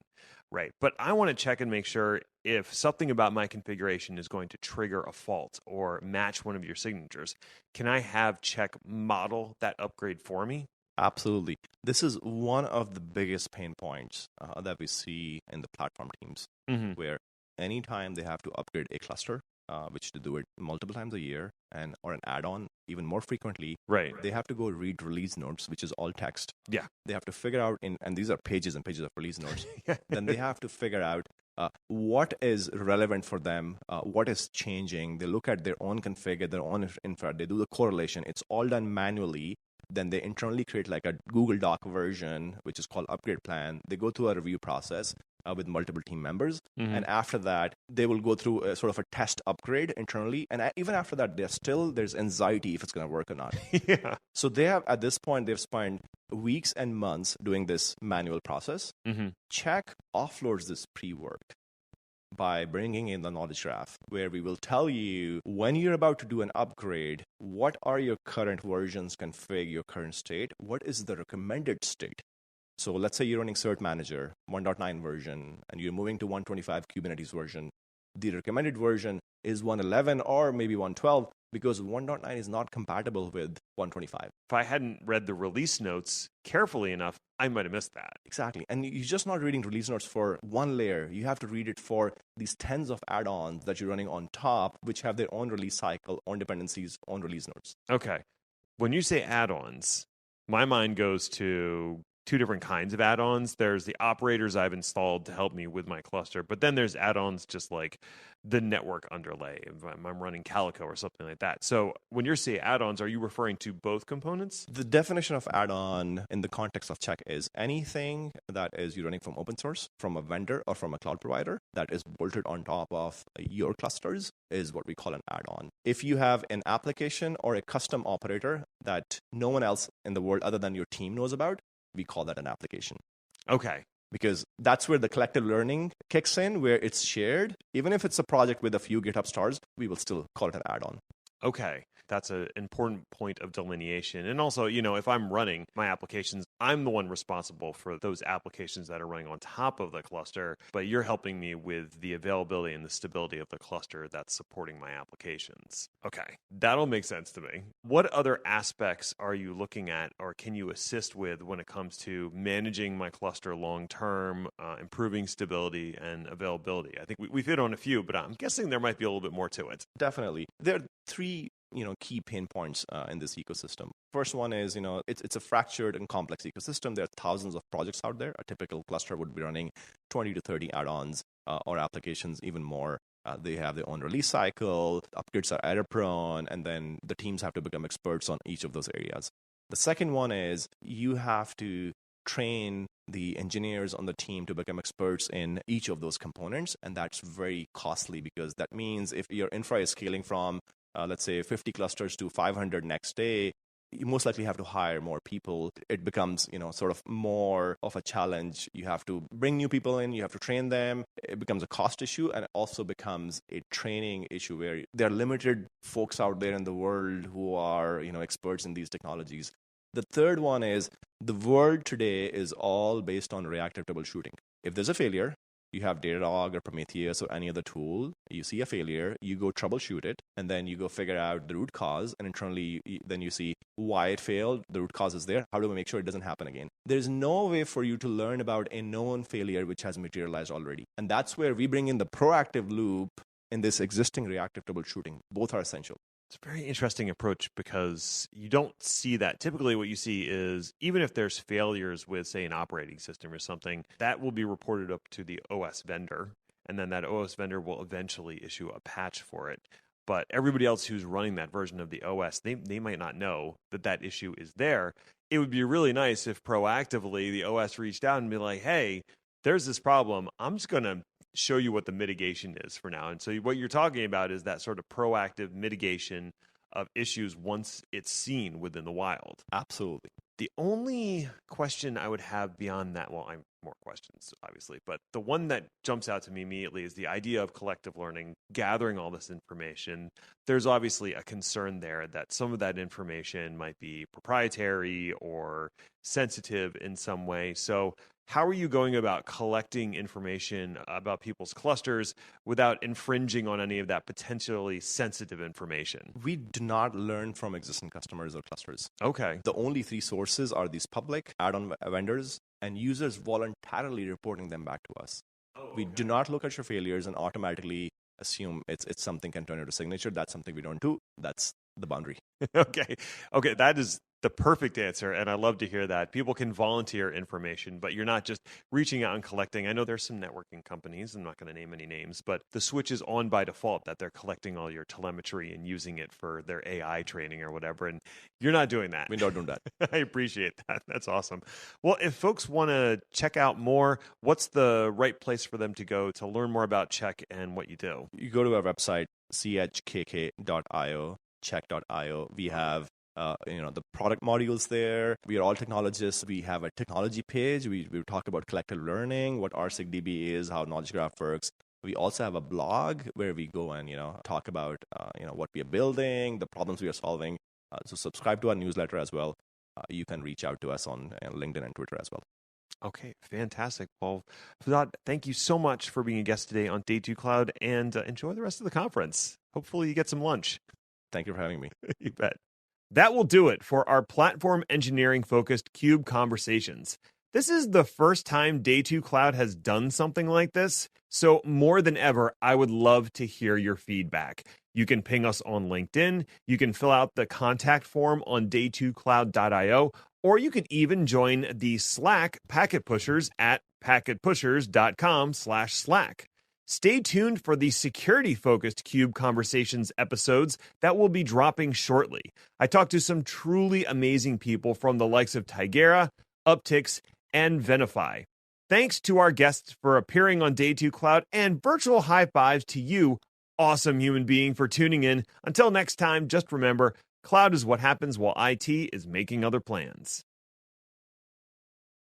Speaker 1: right? But I want to check and make sure if something about my configuration is going to trigger a fault or match one of your signatures. Can I have Chkk model that upgrade for me?
Speaker 5: Absolutely. This is one of the biggest pain points that we see in the platform teams, where anytime they have to upgrade a cluster, which they do it multiple times a year, or an add-on even more frequently,
Speaker 1: right?
Speaker 5: They have to go read release notes, which is all text.
Speaker 1: Yeah.
Speaker 5: They have to figure out, and these are pages and pages of release notes. Then they have to figure out what is relevant for them, what is changing. They look at their own config, their own infra, they do the correlation. It's all done manually. Then they internally create like a Google Doc version, which is called upgrade plan. They go through a review process with multiple team members. And after that, they will go through a sort of a test upgrade internally. And even after that, there's anxiety if it's going to work or not.
Speaker 1: Yeah.
Speaker 5: So they have, at this point, they've spent weeks and months doing this manual process. Chkk offloads this pre-work by bringing in the knowledge graph, where we will tell you when you're about to do an upgrade, what are your current versions config, your current state, what is the recommended state. So let's say you're running Cert Manager 1.9 version, and you're moving to 125 Kubernetes version. The recommended version is 111 or maybe 112, because 1.9 is not compatible with 125.
Speaker 1: If I hadn't read the release notes carefully enough, I might have missed that.
Speaker 5: Exactly. And you're just not reading release notes for one layer. You have to read it for these tens of add-ons that you're running on top, which have their own release cycle, own dependencies, own release notes.
Speaker 1: Okay. When you say add-ons, my mind goes to 2 different kinds of add-ons. There's the operators I've installed to help me with my cluster, but then there's add-ons just like the network underlay. If I'm running Calico or something like that. So when you're saying add-ons, are you referring to both components?
Speaker 5: The definition of add-on in the context of Chkk is anything that is you're running from open source, from a vendor or from a cloud provider that is bolted on top of your clusters is what we call an add-on. If you have an application or a custom operator that no one else in the world other than your team knows about, we call that an application.
Speaker 1: Okay.
Speaker 5: Because that's where the collective learning kicks in, where it's shared. Even if it's a project with a few GitHub stars, we will still call it an add-on.
Speaker 1: Okay. That's an important point of delineation. And also, if I'm running my applications, I'm the one responsible for those applications that are running on top of the cluster, but you're helping me with the availability and the stability of the cluster that's supporting my applications. Okay. That'll make sense to me. What other aspects are you looking at or can you assist with when it comes to managing my cluster long-term, improving stability and availability? I think we've hit on a few, but I'm guessing there might be a little bit more to it.
Speaker 5: Definitely. There are three key pain points in this ecosystem. First one is, it's a fractured and complex ecosystem. There are thousands of projects out there. A typical cluster would be running 20 to 30 add-ons or applications, even more. They have their own release cycle, upgrades are error prone, and then the teams have to become experts on each of those areas. The second one is you have to train the engineers on the team to become experts in each of those components, and that's very costly because that means if your infra is scaling from let's say 50 clusters to 500 next day, you most likely have to hire more people. It becomes, sort of more of a challenge. You have to bring new people in, you have to train them. It becomes a cost issue, and it also becomes a training issue where there are limited folks out there in the world who are, experts in these technologies. The third one is the world today is all based on reactive troubleshooting. If there's a failure, you have Datadog or Prometheus or any other tool, you see a failure, you go troubleshoot it, and then you go figure out the root cause, and internally, then you see why it failed, the root cause is there, how do we make sure it doesn't happen again? There's no way for you to learn about a known failure which has materialized already. And that's where we bring in the proactive loop in this existing reactive troubleshooting. Both are essential.
Speaker 1: It's a very interesting approach because you don't see that. Typically what you see is even if there's failures with, say, an operating system or something, that will be reported up to the OS vendor, and then that OS vendor will eventually issue a patch for it. But everybody else who's running that version of the OS, they might not know that issue is there. It would be really nice if proactively the OS reached out and be like, hey, there's this problem. I'm just going to show you what the mitigation is for now. And so what you're talking about is that sort of proactive mitigation of issues once it's seen within the wild.
Speaker 5: Absolutely.
Speaker 1: The only question I would have beyond that, well, I'm more questions, obviously, but the one that jumps out to me immediately is the idea of collective learning, gathering all this information. There's obviously a concern there that some of that information might be proprietary or sensitive in some way. So how are you going about collecting information about people's clusters without infringing on any of that potentially sensitive information?
Speaker 5: We do not learn from existing customers or clusters.
Speaker 1: Okay.
Speaker 5: The only three sources are these public add-on vendors and users voluntarily reporting them back to us. We do not look at your failures and automatically assume it's something can turn into signature. That's something we don't do. That's the boundary.
Speaker 1: Okay. That is the perfect answer, and I love to hear that. People can volunteer information, but you're not just reaching out and collecting. I know there's some networking companies, I'm not going to name any names, but the switch is on by default that they're collecting all your telemetry and using it for their AI training or whatever, and you're not doing that.
Speaker 5: We don't do that.
Speaker 1: I appreciate that. That's awesome. Well, if folks want to check out more, what's the right place for them to go to learn more about Chkk and what you do?
Speaker 5: You go to our website, chkk.io, chkk.io. We have the product modules there. We are all technologists. We have a technology page. We talk about collective learning, what RSigDB is, how Knowledge Graph works. We also have a blog where we go and talk about what we are building, the problems we are solving. So subscribe to our newsletter as well. You can reach out to us on LinkedIn and Twitter as well.
Speaker 1: Okay, fantastic. Well, Fazad, thank you so much for being a guest today on Day 2 Cloud, and enjoy the rest of the conference. Hopefully you get some lunch.
Speaker 5: Thank you for having me.
Speaker 1: You bet. That will do it for our platform engineering-focused KubeConversations. This is the first time Day 2 Cloud has done something like this, so more than ever, I would love to hear your feedback. You can ping us on LinkedIn, you can fill out the contact form on day2cloud.io, or you could even join the Slack Packet Pushers at packetpushers.com/Slack. Stay tuned for the security-focused KubeConversations episodes that will be dropping shortly. I talked to some truly amazing people from the likes of Tigera, Uptix, and Venafi. Thanks to our guests for appearing on Day 2 Cloud, and virtual high fives to you, awesome human being, for tuning in. Until next time, just remember, cloud is what happens while IT is making other plans.